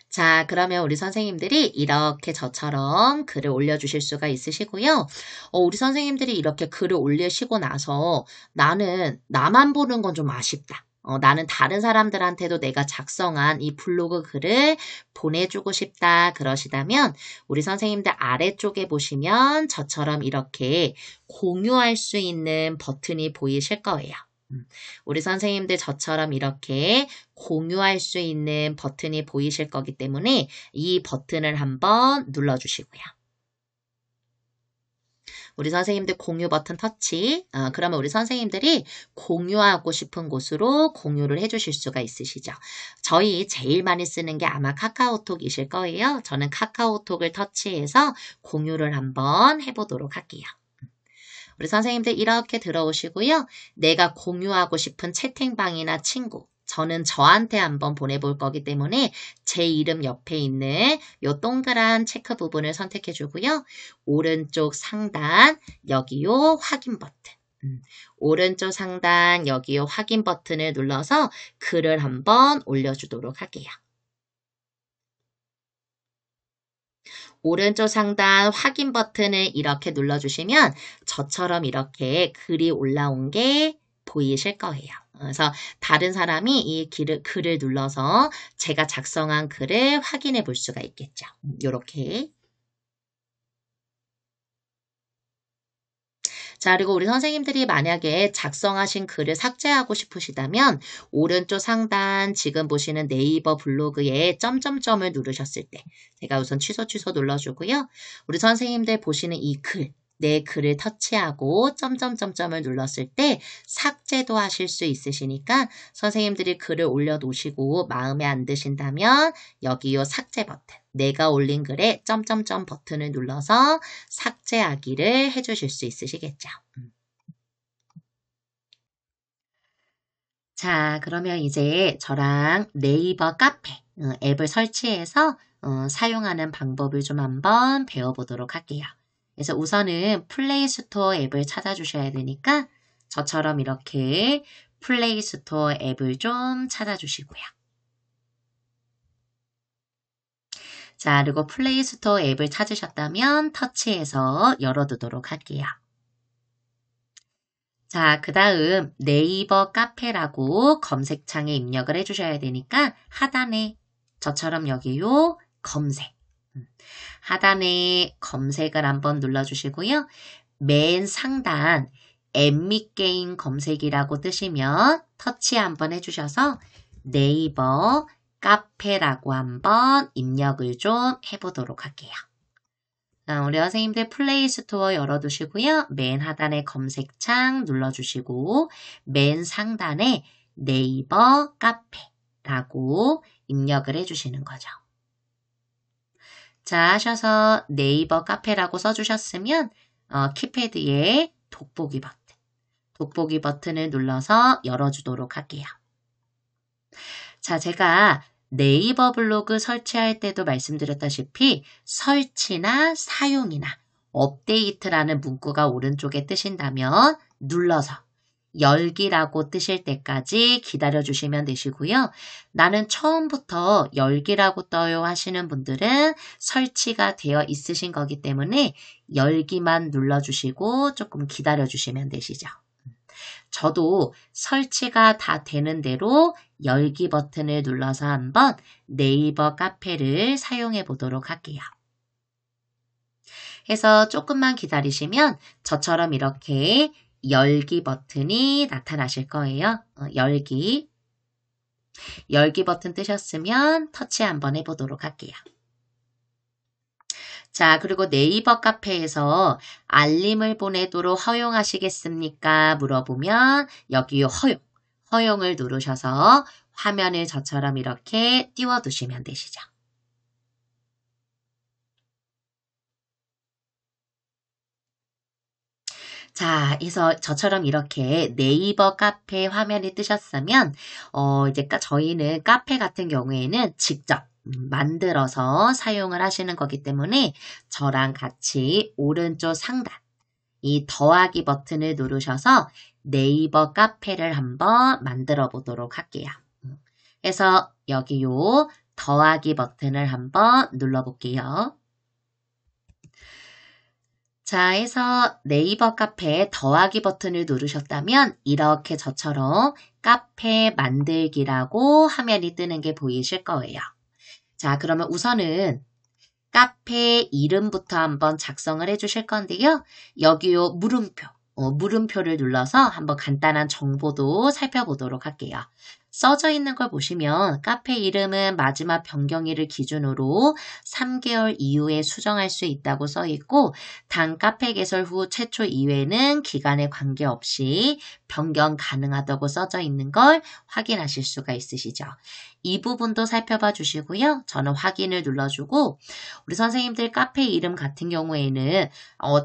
자, 그러면 우리 선생님들이 이렇게 저처럼 글을 올려주실 수가 있으시고요. 우리 선생님들이 이렇게 글을 올리시고 나서 나만 보는 건 좀 아쉽다. 나는 다른 사람들한테도 내가 작성한 이 블로그 글을 보내주고 싶다 그러시다면 우리 선생님들 아래쪽에 보시면 저처럼 이렇게 공유할 수 있는 버튼이 보이실 거예요. 우리 선생님들 저처럼 이렇게 공유할 수 있는 버튼이 보이실 거기 때문에 이 버튼을 한번 눌러주시고요. 우리 선생님들 공유 버튼 터치. 그러면 우리 선생님들이 공유하고 싶은 곳으로 공유를 해주실 수가 있으시죠. 저희 제일 많이 쓰는 게 아마 카카오톡이실 거예요. 저는 카카오톡을 터치해서 공유를 한번 해보도록 할게요. 우리 선생님들 이렇게 들어오시고요. 내가 공유하고 싶은 채팅방이나 친구. 저는 저한테 한번 보내볼 거기 때문에 제 이름 옆에 있는 이 동그란 체크 부분을 선택해 주고요. 오른쪽 상단 여기요 확인 버튼. 오른쪽 상단 여기요 확인 버튼을 눌러서 글을 한번 올려주도록 할게요. 오른쪽 상단 확인 버튼을 이렇게 눌러주시면 저처럼 이렇게 글이 올라온 게 보이실 거예요. 그래서 다른 사람이 이 글을 눌러서 제가 작성한 글을 확인해 볼 수가 있겠죠. 이렇게. 자, 그리고 우리 선생님들이 만약에 작성하신 글을 삭제하고 싶으시다면 오른쪽 상단 지금 보시는 네이버 블로그에 점점점을 누르셨을 때 제가 우선 취소 눌러주고요. 우리 선생님들 보시는 이 글, 내 글을 터치하고 점점점점을 눌렀을 때 삭제도 하실 수 있으시니까 선생님들이 글을 올려놓으시고 마음에 안 드신다면 여기 요 삭제 버튼, 내가 올린 글에 점점점 버튼을 눌러서 삭제하기를 해주실 수 있으시겠죠. 자, 그러면 이제 저랑 네이버 카페 앱을 설치해서 사용하는 방법을 좀 한번 배워보도록 할게요. 그래서 우선은 플레이스토어 앱을 찾아주셔야 되니까 저처럼 이렇게 플레이스토어 앱을 좀 찾아주시고요. 자, 그리고 플레이스토어 앱을 찾으셨다면 터치해서 열어두도록 할게요. 자, 그 다음 네이버 카페라고 검색창에 입력을 해주셔야 되니까 하단에 저처럼 여기요 검색. 하단에 검색을 한번 눌러주시고요. 맨 상단 앱미게임 검색이라고 뜨시면 터치 한번 해주셔서 네이버 카페라고 한번 입력을 좀 해보도록 할게요. 우리 선생님들 플레이스토어 열어두시고요. 맨 하단에 검색창 눌러주시고 맨 상단에 네이버 카페라고 입력을 해주시는 거죠. 자, 하셔서 네이버 카페라고 써주셨으면 키패드에 돋보기 버튼을 눌러서 열어주도록 할게요. 자, 제가 네이버 블로그 설치할 때도 말씀드렸다시피 설치나 사용이나 업데이트라는 문구가 오른쪽에 뜨신다면 눌러서 열기라고 뜨실 때까지 기다려주시면 되시고요. 나는 처음부터 열기라고 떠요 하시는 분들은 설치가 되어 있으신 거기 때문에 열기만 눌러주시고 조금 기다려주시면 되시죠. 저도 설치가 다 되는 대로 열기 버튼을 눌러서 한번 네이버 카페를 사용해 보도록 할게요. 해서 조금만 기다리시면 저처럼 이렇게 열기 버튼이 나타나실 거예요. 열기 버튼 뜨셨으면 터치 한번 해보도록 할게요. 자, 그리고 네이버 카페에서 알림을 보내도록 허용하시겠습니까? 물어보면 여기 허용을 누르셔서 화면을 저처럼 이렇게 띄워두시면 되시죠. 자, 그래서 저처럼 이렇게 네이버 카페 화면이 뜨셨으면 이제 저희는 카페 같은 경우에는 직접 만들어서 사용을 하시는 거기 때문에 저랑 같이 오른쪽 상단 이 더하기 버튼을 누르셔서 네이버 카페를 한번 만들어 보도록 할게요. 그래서 여기 요 더하기 버튼을 한번 눌러 볼게요. 자, 해서 네이버 카페 더하기 버튼을 누르셨다면 이렇게 저처럼 카페 만들기라고 화면이 뜨는 게 보이실 거예요. 자, 그러면 우선은 카페 이름부터 한번 작성을 해 주실 건데요. 여기요 물음표를 눌러서 한번 간단한 정보도 살펴보도록 할게요. 써져 있는 걸 보시면 카페 이름은 마지막 변경일을 기준으로 3개월 이후에 수정할 수 있다고 써 있고 단 카페 개설 후 최초 이외에는 기간에 관계없이 변경 가능하다고 써져 있는 걸 확인하실 수가 있으시죠. 이 부분도 살펴봐 주시고요. 저는 확인을 눌러주고 우리 선생님들 카페 이름 같은 경우에는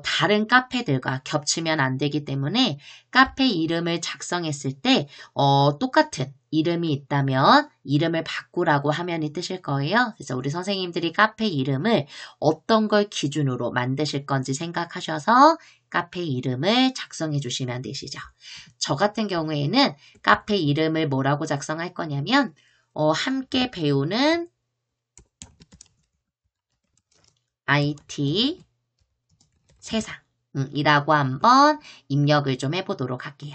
다른 카페들과 겹치면 안 되기 때문에 카페 이름을 작성했을 때 똑같은 이름이 있다면 이름을 바꾸라고 화면이 뜨실 거예요. 그래서 우리 선생님들이 카페 이름을 어떤 걸 기준으로 만드실 건지 생각하셔서 카페 이름을 작성해 주시면 되시죠. 저 같은 경우에는 카페 이름을 뭐라고 작성할 거냐면 함께 배우는 IT 세상 이라고 한번 입력을 좀 해보도록 할게요.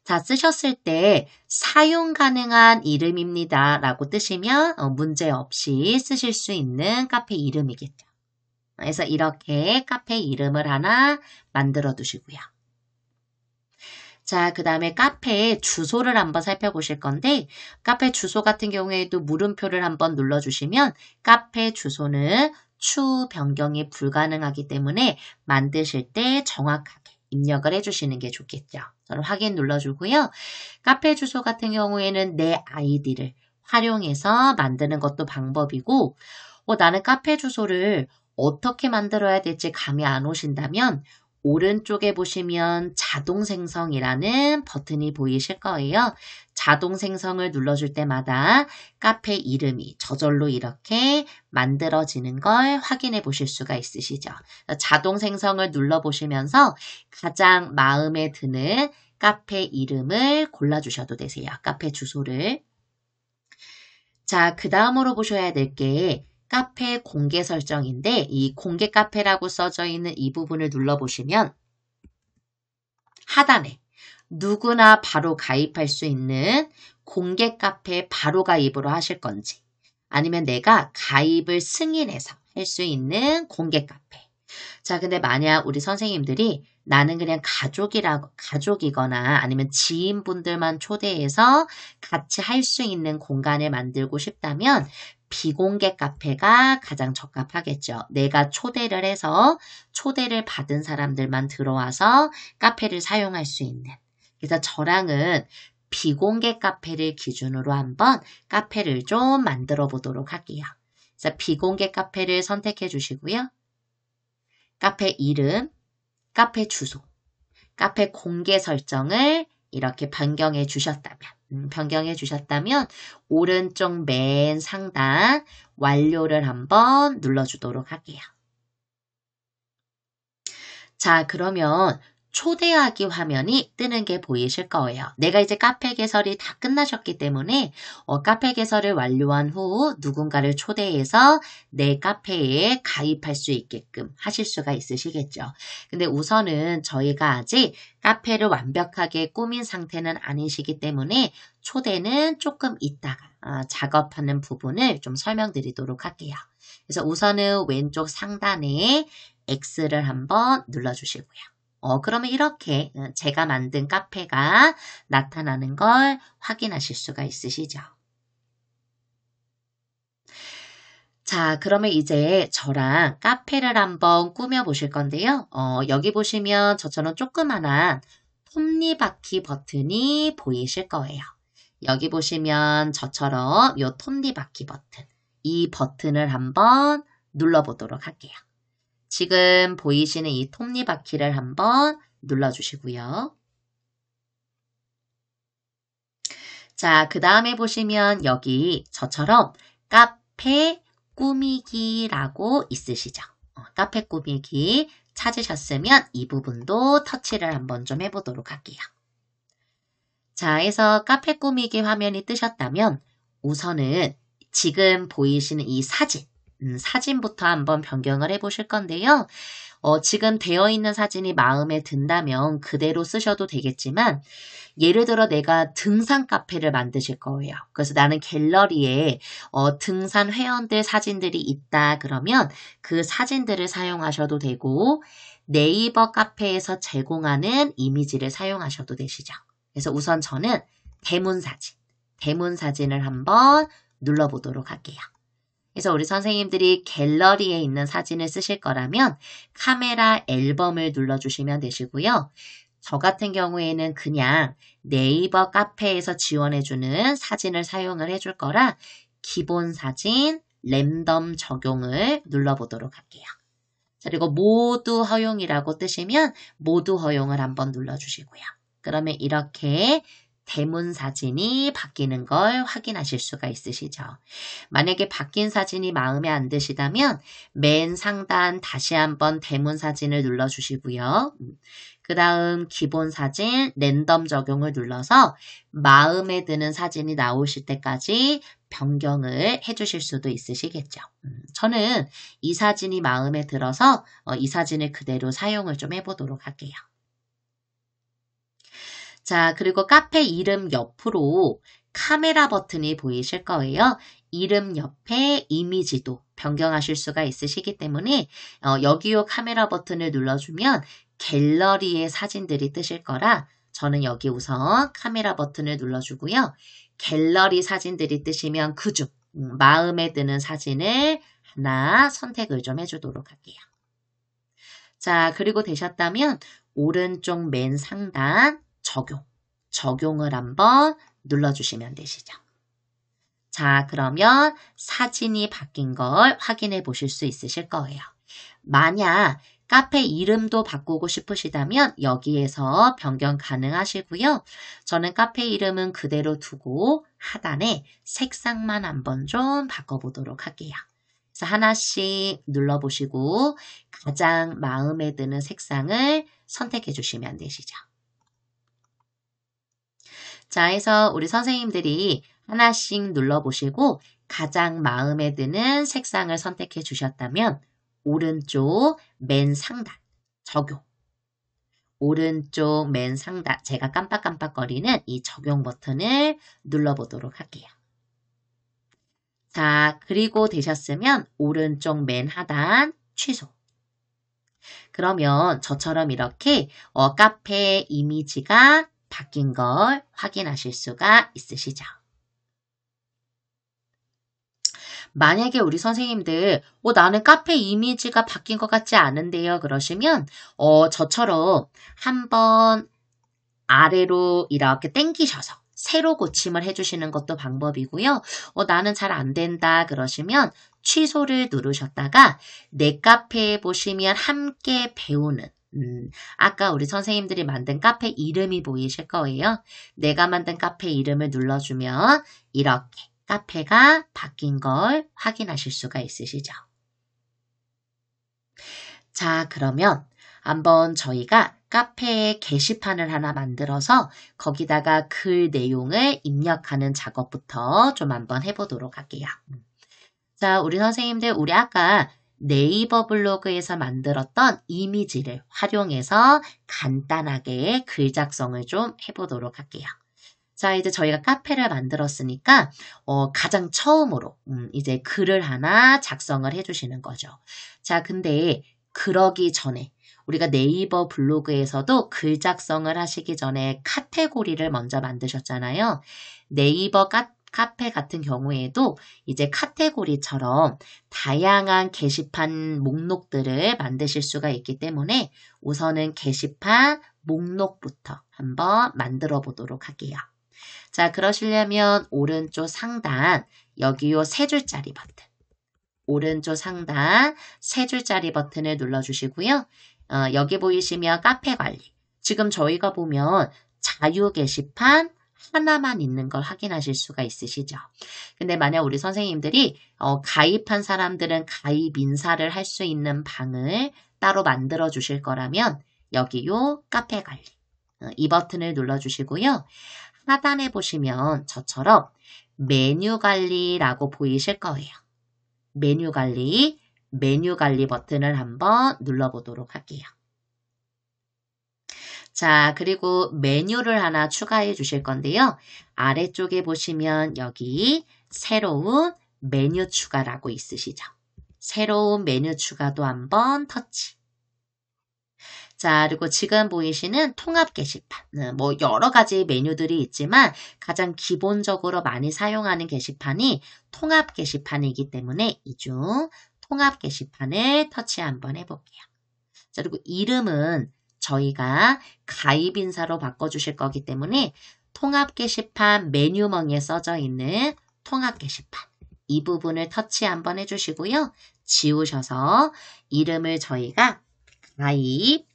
자, 쓰셨을 때 사용 가능한 이름입니다 라고 뜨시면 문제 없이 쓰실 수 있는 카페 이름이겠죠. 그래서 이렇게 카페 이름을 하나 만들어 두시고요. 자, 그 다음에 카페 주소를 한번 살펴보실 건데 카페 주소 같은 경우에도 물음표를 한번 눌러주시면 카페 주소는 추후 변경이 불가능하기 때문에 만드실 때 정확하게 입력을 해주시는 게 좋겠죠. 저는 확인 눌러주고요. 카페 주소 같은 경우에는 내 아이디를 활용해서 만드는 것도 방법이고 나는 카페 주소를 어떻게 만들어야 될지 감이 안 오신다면 오른쪽에 보시면 자동 생성이라는 버튼이 보이실 거예요. 자동 생성을 눌러줄 때마다 카페 이름이 저절로 이렇게 만들어지는 걸 확인해 보실 수가 있으시죠. 자동 생성을 눌러보시면서 가장 마음에 드는 카페 이름을 골라주셔도 되세요. 카페 주소를. 자, 그 다음으로 보셔야 될 게 카페 공개 설정인데 이 공개 카페라고 써져 있는 이 부분을 눌러보시면 하단에 누구나 바로 가입할 수 있는 공개 카페 바로 가입으로 하실 건지 아니면 내가 가입을 승인해서 할 수 있는 공개 카페. 자, 근데 만약 우리 선생님들이 나는 그냥 가족이거나 아니면 지인분들만 초대해서 같이 할 수 있는 공간을 만들고 싶다면 비공개 카페가 가장 적합하겠죠. 내가 초대를 해서 초대를 받은 사람들만 들어와서 카페를 사용할 수 있는. 그래서 저랑은 비공개 카페를 기준으로 한번 카페를 좀 만들어 보도록 할게요. 그래서 비공개 카페를 선택해 주시고요. 카페 이름, 카페 주소, 카페 공개 설정을 이렇게 변경해 주셨다면 오른쪽 맨 상단 완료를 한번 눌러주도록 할게요. 자, 그러면 초대하기 화면이 뜨는 게 보이실 거예요. 내가 이제 카페 개설이 다 끝나셨기 때문에 카페 개설을 완료한 후 누군가를 초대해서 내 카페에 가입할 수 있게끔 하실 수가 있으시겠죠. 근데 우선은 저희가 아직 카페를 완벽하게 꾸민 상태는 아니시기 때문에 초대는 조금 있다가 작업하는 부분을 좀 설명드리도록 할게요. 그래서 우선은 왼쪽 상단에 X를 한번 눌러주시고요. 그러면 이렇게 제가 만든 카페가 나타나는 걸 확인하실 수가 있으시죠. 자, 그러면 이제 저랑 카페를 한번 꾸며 보실 건데요. 여기 보시면 저처럼 조그만한 톱니바퀴 버튼이 보이실 거예요. 여기 보시면 저처럼 이 톱니바퀴 버튼, 이 버튼을 한번 눌러보도록 할게요. 지금 보이시는 이 톱니바퀴를 한번 눌러주시고요. 자, 그 다음에 보시면 여기 저처럼 카페 꾸미기라고 있으시죠? 카페 꾸미기 찾으셨으면 이 부분도 터치를 한번 좀 해보도록 할게요. 자, 해서 카페 꾸미기 화면이 뜨셨다면 우선은 지금 보이시는 이 사진부터 한번 변경을 해보실 건데요. 지금 되어 있는 사진이 마음에 든다면 그대로 쓰셔도 되겠지만 예를 들어 내가 등산 카페를 만드실 거예요. 그래서 나는 갤러리에 등산 회원들 사진들이 있다 그러면 그 사진들을 사용하셔도 되고 네이버 카페에서 제공하는 이미지를 사용하셔도 되시죠. 그래서 우선 저는 대문 사진을 한번 눌러보도록 할게요. 그래서 우리 선생님들이 갤러리에 있는 사진을 쓰실 거라면 카메라 앨범을 눌러주시면 되시고요. 저 같은 경우에는 그냥 네이버 카페에서 지원해주는 사진을 사용을 해줄 거라 기본 사진 랜덤 적용을 눌러보도록 할게요. 그리고 모두 허용이라고 뜨시면 모두 허용을 한번 눌러주시고요. 그러면 이렇게 대문 사진이 바뀌는 걸 확인하실 수가 있으시죠. 만약에 바뀐 사진이 마음에 안 드시다면 맨 상단 다시 한번 대문 사진을 눌러주시고요. 그 다음 기본 사진 랜덤 적용을 눌러서 마음에 드는 사진이 나오실 때까지 변경을 해주실 수도 있으시겠죠. 저는 이 사진이 마음에 들어서 이 사진을 그대로 사용을 좀 해보도록 할게요. 자, 그리고 카페 이름 옆으로 카메라 버튼이 보이실 거예요. 이름 옆에 이미지도 변경하실 수가 있으시기 때문에 여기요 카메라 버튼을 눌러주면 갤러리의 사진들이 뜨실 거라 저는 여기 우선 카메라 버튼을 눌러주고요. 갤러리 사진들이 뜨시면 그중 마음에 드는 사진을 하나 선택을 좀 해주도록 할게요. 자, 그리고 되셨다면 오른쪽 맨 상단 적용을 한번 눌러주시면 되시죠. 자, 그러면 사진이 바뀐 걸 확인해 보실 수 있으실 거예요. 만약 카페 이름도 바꾸고 싶으시다면 여기에서 변경 가능하시고요. 저는 카페 이름은 그대로 두고 하단에 색상만 한번 좀 바꿔보도록 할게요. 그래서 하나씩 눌러보시고 가장 마음에 드는 색상을 선택해 주시면 되시죠. 자, 해서 우리 선생님들이 하나씩 눌러보시고 가장 마음에 드는 색상을 선택해 주셨다면 오른쪽 맨 상단 오른쪽 맨 상단 제가 깜빡깜빡거리는 이 적용 버튼을 눌러보도록 할게요. 자, 그리고 되셨으면 오른쪽 맨 하단 취소. 그러면 저처럼 이렇게 카페 이미지가 바뀐 걸 확인하실 수가 있으시죠. 만약에 우리 선생님들 나는 카페 이미지가 바뀐 것 같지 않은데요 그러시면 저처럼 한번 아래로 이렇게 당기셔서 새로 고침을 해주시는 것도 방법이고요. 나는 잘 안 된다 그러시면 취소를 누르셨다가 내 카페에 보시면 함께 배우는 아까 우리 선생님들이 만든 카페 이름이 보이실 거예요. 내가 만든 카페 이름을 눌러주면 이렇게 카페가 바뀐 걸 확인하실 수가 있으시죠. 자, 그러면 한번 저희가 카페에 게시판을 하나 만들어서 거기다가 글 내용을 입력하는 작업부터 좀 한번 해보도록 할게요. 자, 우리 선생님들 우리 아까 네이버 블로그에서 만들었던 이미지를 활용해서 간단하게 글 작성을 좀 해보도록 할게요. 자, 이제 저희가 카페를 만들었으니까 가장 처음으로 이제 글을 하나 작성을 해주시는 거죠. 자, 근데 그러기 전에 우리가 네이버 블로그에서도 글 작성을 하시기 전에 카테고리를 먼저 만드셨잖아요. 네이버 카페 같은 경우에도 이제 카테고리처럼 다양한 게시판 목록들을 만드실 수가 있기 때문에 우선은 게시판 목록부터 한번 만들어 보도록 할게요. 자, 그러시려면 오른쪽 상단 여기요 세 줄짜리 버튼 오른쪽 상단 세 줄짜리 버튼을 눌러주시고요. 여기 보이시면 카페 관리 지금 저희가 보면 자유 게시판 하나만 있는 걸 확인하실 수가 있으시죠. 근데 만약 우리 선생님들이 가입한 사람들은 가입 인사를 할 수 있는 방을 따로 만들어 주실 거라면 여기요 카페 관리 이 버튼을 눌러주시고요. 하단에 보시면 저처럼 메뉴 관리라고 보이실 거예요. 메뉴 관리 버튼을 한번 눌러보도록 할게요. 자, 그리고 메뉴를 하나 추가해 주실 건데요. 아래쪽에 보시면 여기 새로운 메뉴 추가라고 있으시죠. 새로운 메뉴 추가도 한번 터치. 자, 그리고 지금 보이시는 통합 게시판. 뭐 여러 가지 메뉴들이 있지만 가장 기본적으로 많이 사용하는 게시판이 통합 게시판이기 때문에 이 중 통합 게시판을 터치 한번 해볼게요. 자, 그리고 이름은 저희가 가입 인사로 바꿔주실 거기 때문에 통합 게시판 메뉴명에 써져 있는 통합 게시판 이 부분을 터치 한번 해주시고요. 지우셔서 이름을 저희가 가입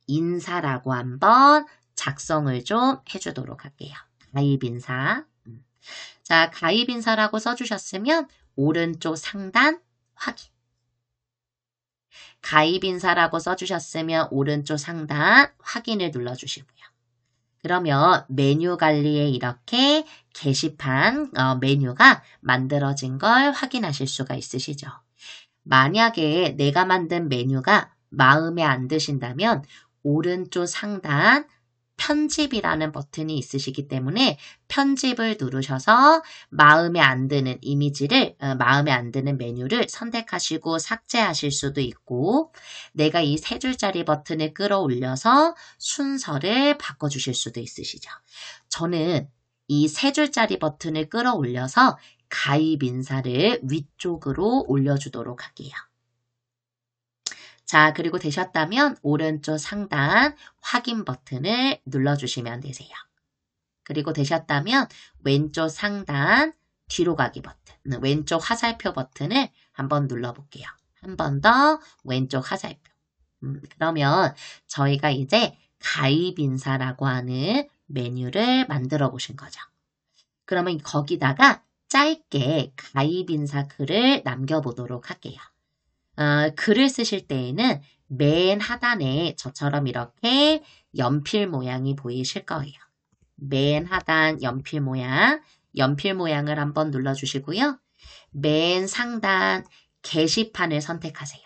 인사라고 한번 작성을 좀 해주도록 할게요. 가입 인사. 자, 가입 인사라고 써주셨으면 오른쪽 상단 확인. 가입 인사라고 써주셨으면 오른쪽 상단 확인을 눌러주시고요. 그러면 메뉴 관리에 이렇게 게시판 메뉴가 만들어진 걸 확인하실 수가 있으시죠. 만약에 내가 만든 메뉴가 마음에 안 드신다면 오른쪽 상단 편집이라는 버튼이 있으시기 때문에 편집을 누르셔서 마음에 안 드는 이미지를, 마음에 안 드는 메뉴를 선택하시고 삭제하실 수도 있고, 내가 이 세 줄짜리 버튼을 끌어올려서 순서를 바꿔주실 수도 있으시죠. 저는 이 세 줄짜리 버튼을 끌어올려서 가입 인사를 위쪽으로 올려주도록 할게요. 자, 그리고 되셨다면 오른쪽 상단 확인 버튼을 눌러주시면 되세요. 그리고 되셨다면 왼쪽 상단 뒤로 가기 버튼, 왼쪽 화살표 버튼을 한번 눌러볼게요. 한 번 더 왼쪽 화살표. 그러면 저희가 이제 가입 인사라고 하는 메뉴를 만들어 보신 거죠. 그러면 거기다가 짧게 가입 인사 글을 남겨보도록 할게요. 글을 쓰실 때에는 맨 하단에 저처럼 이렇게 연필 모양이 보이실 거예요. 맨 하단 연필 모양을 한번 눌러주시고요. 맨 상단 게시판을 선택하세요.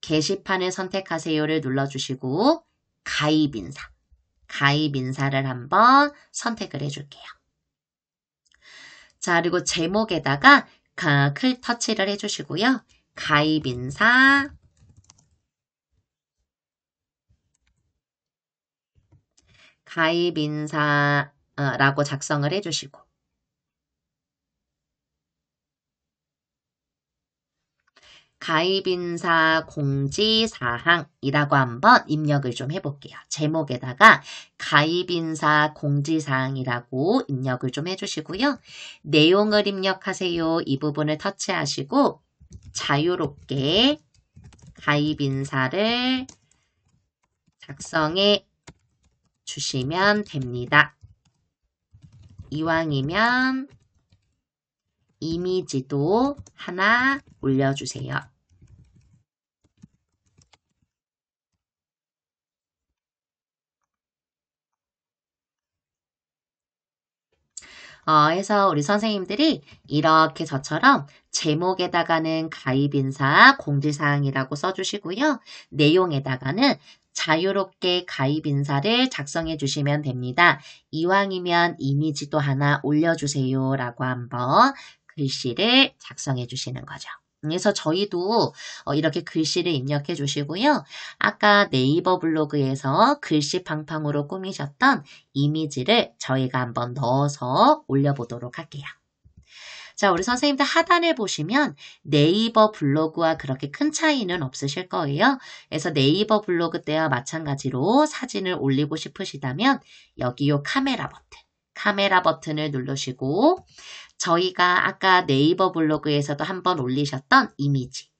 게시판을 선택하세요를 눌러주시고 가입 인사를 한번 선택을 해줄게요. 자, 그리고 제목에다가 클 터치를 해주시고요. 가입 인사라고 작성을 해주시고 가입 인사 공지사항이라고 한번 입력을 좀 해볼게요. 제목에다가 가입 인사 공지사항이라고 입력을 좀 해주시고요. 내용을 입력하세요. 이 부분을 터치하시고 자유롭게 가입 인사를 작성해 주시면 됩니다. 이왕이면 이미지도 하나 올려주세요. 해서 우리 선생님들이 이렇게 저처럼 제목에다가는 가입인사 공지사항이라고 써주시고요. 내용에다가는 자유롭게 가입인사를 작성해 주시면 됩니다. 이왕이면 이미지도 하나 올려주세요 라고 한번 글씨를 작성해 주시는 거죠. 그래서 저희도 이렇게 글씨를 입력해 주시고요. 아까 네이버 블로그에서 글씨 팡팡으로 꾸미셨던 이미지를 저희가 한번 넣어서 올려보도록 할게요. 자, 우리 선생님들 하단에 보시면 네이버 블로그와 그렇게 큰 차이는 없으실 거예요. 그래서 네이버 블로그 때와 마찬가지로 사진을 올리고 싶으시다면 여기 요 카메라 버튼을 누르시고 저희가 아까 네이버 블로그에서도 한번 올리셨던 이미지,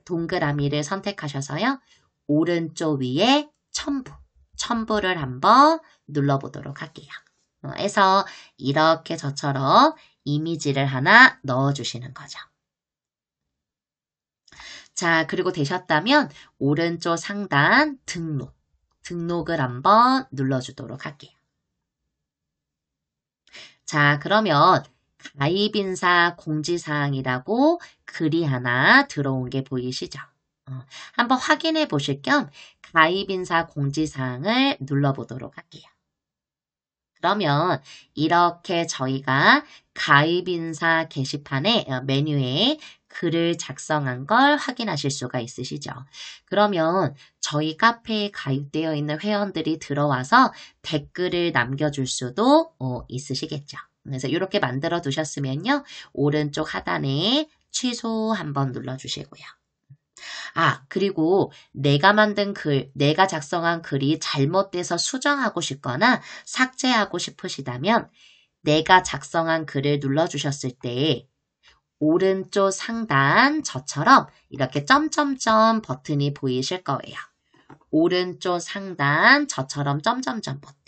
동그라미를 선택하셔서요. 오른쪽 위에 첨부를 한번 눌러보도록 할게요. 해서 이렇게 저처럼 이미지를 하나 넣어주시는 거죠. 자, 그리고 되셨다면 오른쪽 상단 등록을 한번 눌러주도록 할게요. 자, 그러면 가입인사 공지사항이라고 글이 하나 들어온 게 보이시죠? 한번 확인해 보실 겸 가입인사 공지사항을 눌러보도록 할게요. 그러면 이렇게 저희가 가입인사 게시판에 메뉴에 글을 작성한 걸 확인하실 수가 있으시죠. 그러면 저희 카페에 가입되어 있는 회원들이 들어와서 댓글을 남겨줄 수도 있으시겠죠. 그래서 이렇게 만들어 두셨으면요. 오른쪽 하단에 취소 한번 눌러주시고요. 그리고 내가 만든 글, 내가 작성한 글이 잘못돼서 수정하고 싶거나 삭제하고 싶으시다면 내가 작성한 글을 눌러주셨을 때 오른쪽 상단 저처럼 이렇게 점점점 버튼이 보이실 거예요. 오른쪽 상단 저처럼 점점점 버튼.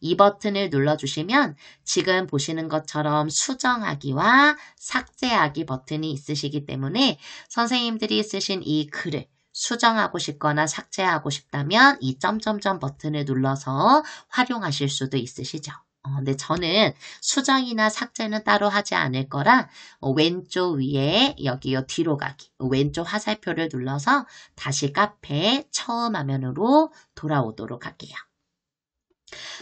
이 버튼을 눌러주시면 지금 보시는 것처럼 수정하기와 삭제하기 버튼이 있으시기 때문에 선생님들이 쓰신 이 글을 수정하고 싶거나 삭제하고 싶다면 이 점점점 버튼을 눌러서 활용하실 수도 있으시죠. 근데 저는 수정이나 삭제는 따로 하지 않을 거라 왼쪽 위에 여기요 뒤로 가기 왼쪽 화살표를 눌러서 다시 카페 처음 화면으로 돌아오도록 할게요.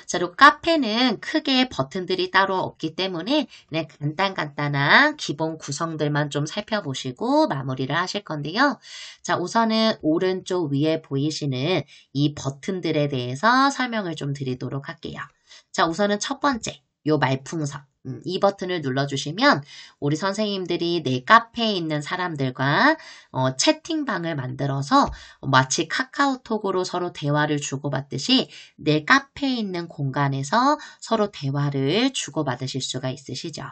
자, 그리고 카페는 크게 버튼들이 따로 없기 때문에 그냥 간단한 기본 구성들만 좀 살펴보시고 마무리를 하실 건데요. 자, 우선은 오른쪽 위에 보이시는 이 버튼들에 대해서 설명을 좀 드리도록 할게요. 자, 우선은 첫 번째, 요 말풍선. 이 버튼을 눌러주시면 우리 선생님들이 내 카페에 있는 사람들과 채팅방을 만들어서 마치 카카오톡으로 서로 대화를 주고받듯이 내 카페에 있는 공간에서 서로 대화를 주고받으실 수가 있으시죠.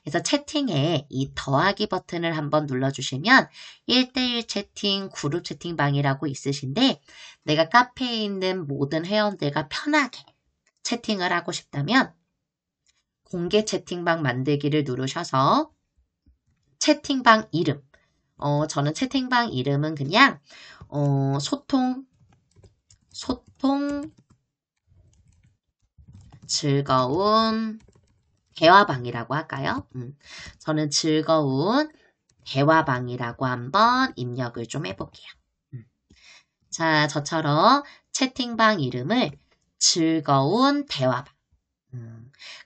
그래서 채팅에 이 더하기 버튼을 한번 눌러주시면 1대1 채팅, 그룹 채팅방이라고 있으신데 내가 카페에 있는 모든 회원들과 편하게 채팅을 하고 싶다면 공개 채팅방 만들기를 누르셔서 채팅방 이름 저는 채팅방 이름은 그냥 소통 즐거운 대화방이라고 할까요? 저는 즐거운 대화방이라고 한번 입력을 좀 해볼게요. 자, 저처럼 채팅방 이름을 즐거운 대화방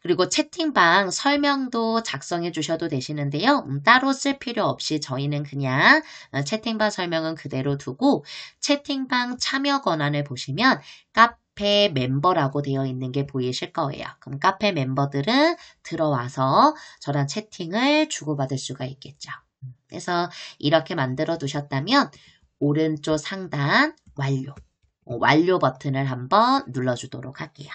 그리고 채팅방 설명도 작성해 주셔도 되시는데요. 따로 쓸 필요 없이 저희는 그냥 채팅방 설명은 그대로 두고 채팅방 참여 권한을 보시면 카페 멤버라고 되어 있는 게 보이실 거예요. 그럼 카페 멤버들은 들어와서 저랑 채팅을 주고받을 수가 있겠죠. 그래서 이렇게 만들어 두셨다면 오른쪽 상단 완료 버튼을 한번 눌러주도록 할게요.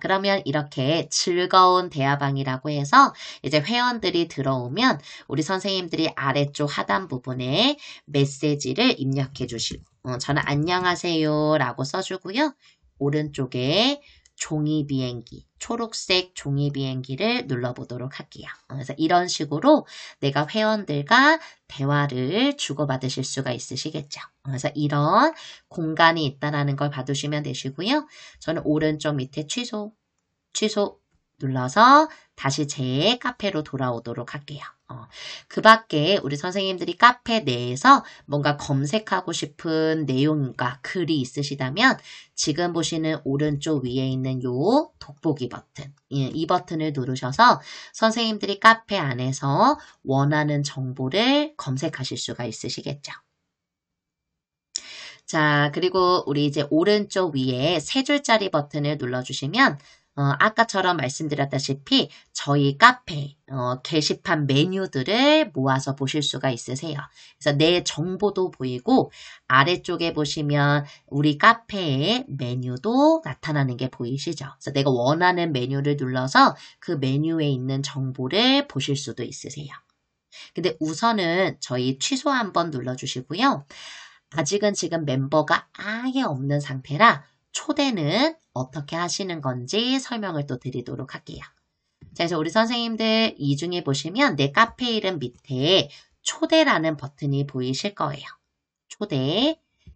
그러면 이렇게 즐거운 대화방이라고 해서 이제 회원들이 들어오면 우리 선생님들이 아래쪽 하단 부분에 메시지를 입력해 주시고 저는 안녕하세요 라고 써주고요. 오른쪽에 종이 비행기, 초록색 종이 비행기를 눌러보도록 할게요. 그래서 이런 식으로 내가 회원들과 대화를 주고받으실 수가 있으시겠죠. 그래서 이런 공간이 있다는 걸 봐두시면 되시고요. 저는 오른쪽 밑에 취소 눌러서 다시 제 카페로 돌아오도록 할게요. 그 밖에 우리 선생님들이 카페 내에서 뭔가 검색하고 싶은 내용과 글이 있으시다면 지금 보시는 오른쪽 위에 있는 요 돋보기 버튼, 이 버튼을 누르셔서 선생님들이 카페 안에서 원하는 정보를 검색하실 수가 있으시겠죠. 자, 그리고 우리 이제 오른쪽 위에 세 줄짜리 버튼을 눌러주시면 아까처럼 말씀드렸다시피 저희 카페 게시판 메뉴들을 모아서 보실 수가 있으세요. 그래서 내 정보도 보이고 아래쪽에 보시면 우리 카페의 메뉴도 나타나는 게 보이시죠? 그래서 내가 원하는 메뉴를 눌러서 그 메뉴에 있는 정보를 보실 수도 있으세요. 근데 우선은 저희 취소 한번 눌러주시고요. 아직은 지금 멤버가 아예 없는 상태라 초대는 어떻게 하시는 건지 설명을 또 드리도록 할게요. 자, 그래서 우리 선생님들 이 중에 보시면 내 카페 이름 밑에 초대라는 버튼이 보이실 거예요.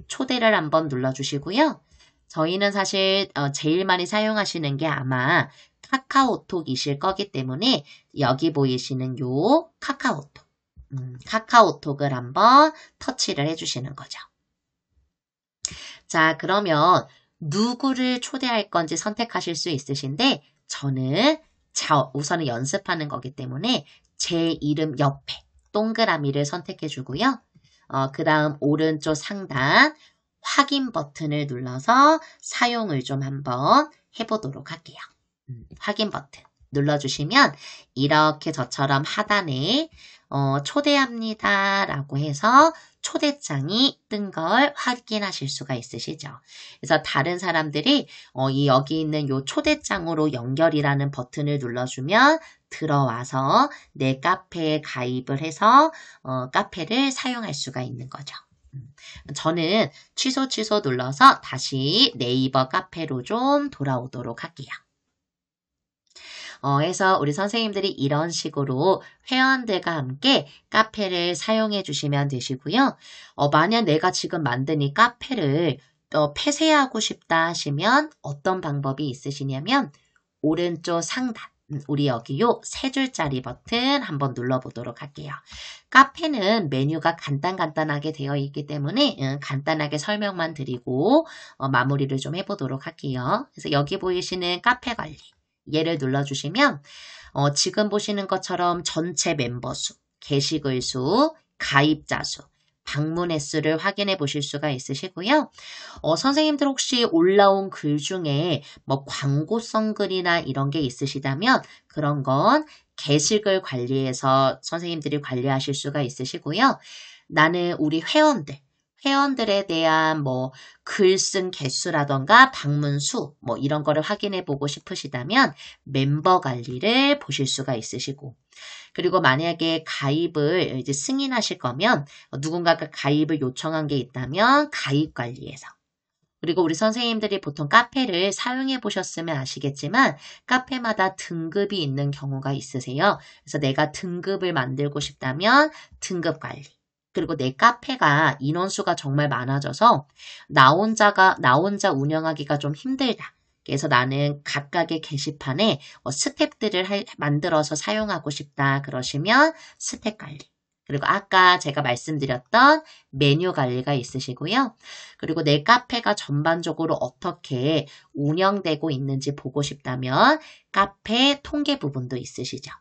초대를 한번 눌러주시고요. 저희는 사실 제일 많이 사용하시는 게 아마 카카오톡이실 거기 때문에 여기 보이시는 요 카카오톡을 한번 터치를 해주시는 거죠. 자, 그러면 누구를 초대할 건지 선택하실 수 있으신데 저는 우선은 연습하는 거기 때문에 제 이름 옆에 동그라미를 선택해 주고요. 그 다음 오른쪽 상단 확인 버튼을 눌러서 사용을 좀 한번 해보도록 할게요. 확인 버튼 눌러주시면 이렇게 저처럼 하단에 초대합니다 라고 해서 초대장이 뜬 걸 확인하실 수가 있으시죠. 그래서 다른 사람들이 여기 있는 요 초대장으로 연결이라는 버튼을 눌러주면 들어와서 내 카페에 가입을 해서 카페를 사용할 수가 있는 거죠. 저는 취소 눌러서 다시 네이버 카페로 좀 돌아오도록 할게요. 해서 우리 선생님들이 이런 식으로 회원들과 함께 카페를 사용해 주시면 되시고요. 만약 내가 지금 만든 이 카페를 폐쇄하고 싶다 하시면 어떤 방법이 있으시냐면 오른쪽 상단 우리 여기 요 세 줄짜리 버튼 한번 눌러보도록 할게요. 카페는 메뉴가 간단하게 되어 있기 때문에 간단하게 설명만 드리고 마무리를 좀 해보도록 할게요. 그래서 여기 보이시는 카페 관리 얘를 눌러주시면 지금 보시는 것처럼 전체 멤버 수, 게시글 수, 가입자 수, 방문 횟수를 확인해 보실 수가 있으시고요. 선생님들 혹시 올라온 글 중에 뭐 광고성 글이나 이런 게 있으시다면 그런 건 게시글 관리해서 선생님들이 관리하실 수가 있으시고요. 나는 우리 회원들에 대한 뭐 글 쓴 개수라던가 방문 수 뭐 이런 거를 확인해 보고 싶으시다면 멤버 관리를 보실 수가 있으시고 그리고 만약에 가입을 이제 승인하실 거면 누군가가 가입을 요청한 게 있다면 가입 관리에서 그리고 우리 선생님들이 보통 카페를 사용해 보셨으면 아시겠지만 카페마다 등급이 있는 경우가 있으세요. 그래서 내가 등급을 만들고 싶다면 등급 관리. 그리고 내 카페가 인원수가 정말 많아져서 나 혼자 운영하기가 좀 힘들다. 그래서 나는 각각의 게시판에 스텝들을 만들어서 사용하고 싶다. 그러시면 스텝 관리. 그리고 아까 제가 말씀드렸던 메뉴 관리가 있으시고요. 그리고 내 카페가 전반적으로 어떻게 운영되고 있는지 보고 싶다면 카페 통계 부분도 있으시죠.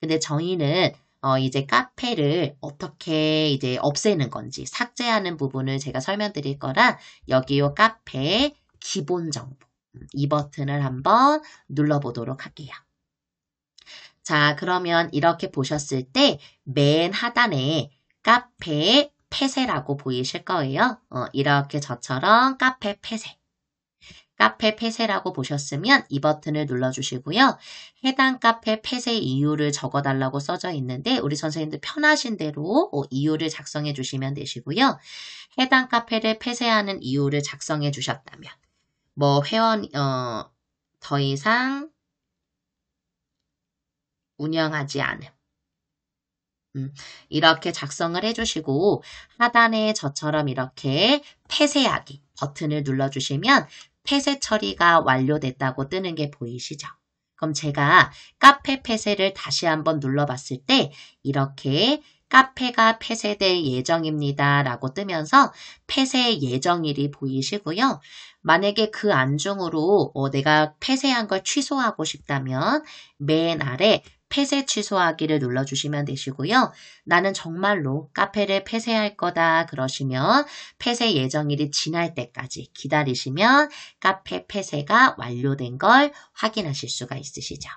근데 저희는 이제 카페를 어떻게 이제 없애는 건지 삭제하는 부분을 제가 설명드릴 거라 여기 요 카페 기본 정보 이 버튼을 한번 눌러보도록 할게요. 자, 그러면 이렇게 보셨을 때 맨 하단에 카페 폐쇄라고 보이실 거예요. 이렇게 저처럼 카페 폐쇄. 카페 폐쇄라고 보셨으면 이 버튼을 눌러주시고요. 해당 카페 폐쇄 이유를 적어달라고 써져 있는데 우리 선생님들 편하신 대로 이유를 작성해 주시면 되시고요. 해당 카페를 폐쇄하는 이유를 작성해 주셨다면 뭐 회원 더 이상 운영하지 않음. 이렇게 작성을 해주시고 하단에 저처럼 이렇게 폐쇄하기 버튼을 눌러주시면 폐쇄 처리가 완료됐다고 뜨는 게 보이시죠? 그럼 제가 카페 폐쇄를 다시 한번 눌러봤을 때 이렇게 카페가 폐쇄될 예정입니다 라고 뜨면서 폐쇄 예정일이 보이시고요. 만약에 그 안중으로 내가 폐쇄한 걸 취소하고 싶다면 맨 아래 폐쇄 취소하기를 눌러주시면 되시고요. 나는 정말로 카페를 폐쇄할 거다 그러시면 폐쇄 예정일이 지날 때까지 기다리시면 카페 폐쇄가 완료된 걸 확인하실 수가 있으시죠.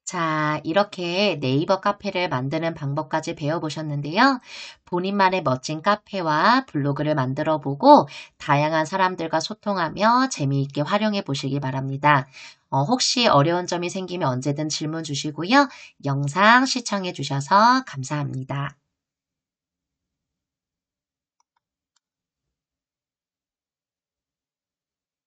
자, 이렇게 네이버 카페를 만드는 방법까지 배워보셨는데요. 본인만의 멋진 카페와 블로그를 만들어 보고 다양한 사람들과 소통하며 재미있게 활용해 보시기 바랍니다. 혹시 어려운 점이 생기면 언제든 질문 주시고요. 영상 시청해 주셔서 감사합니다.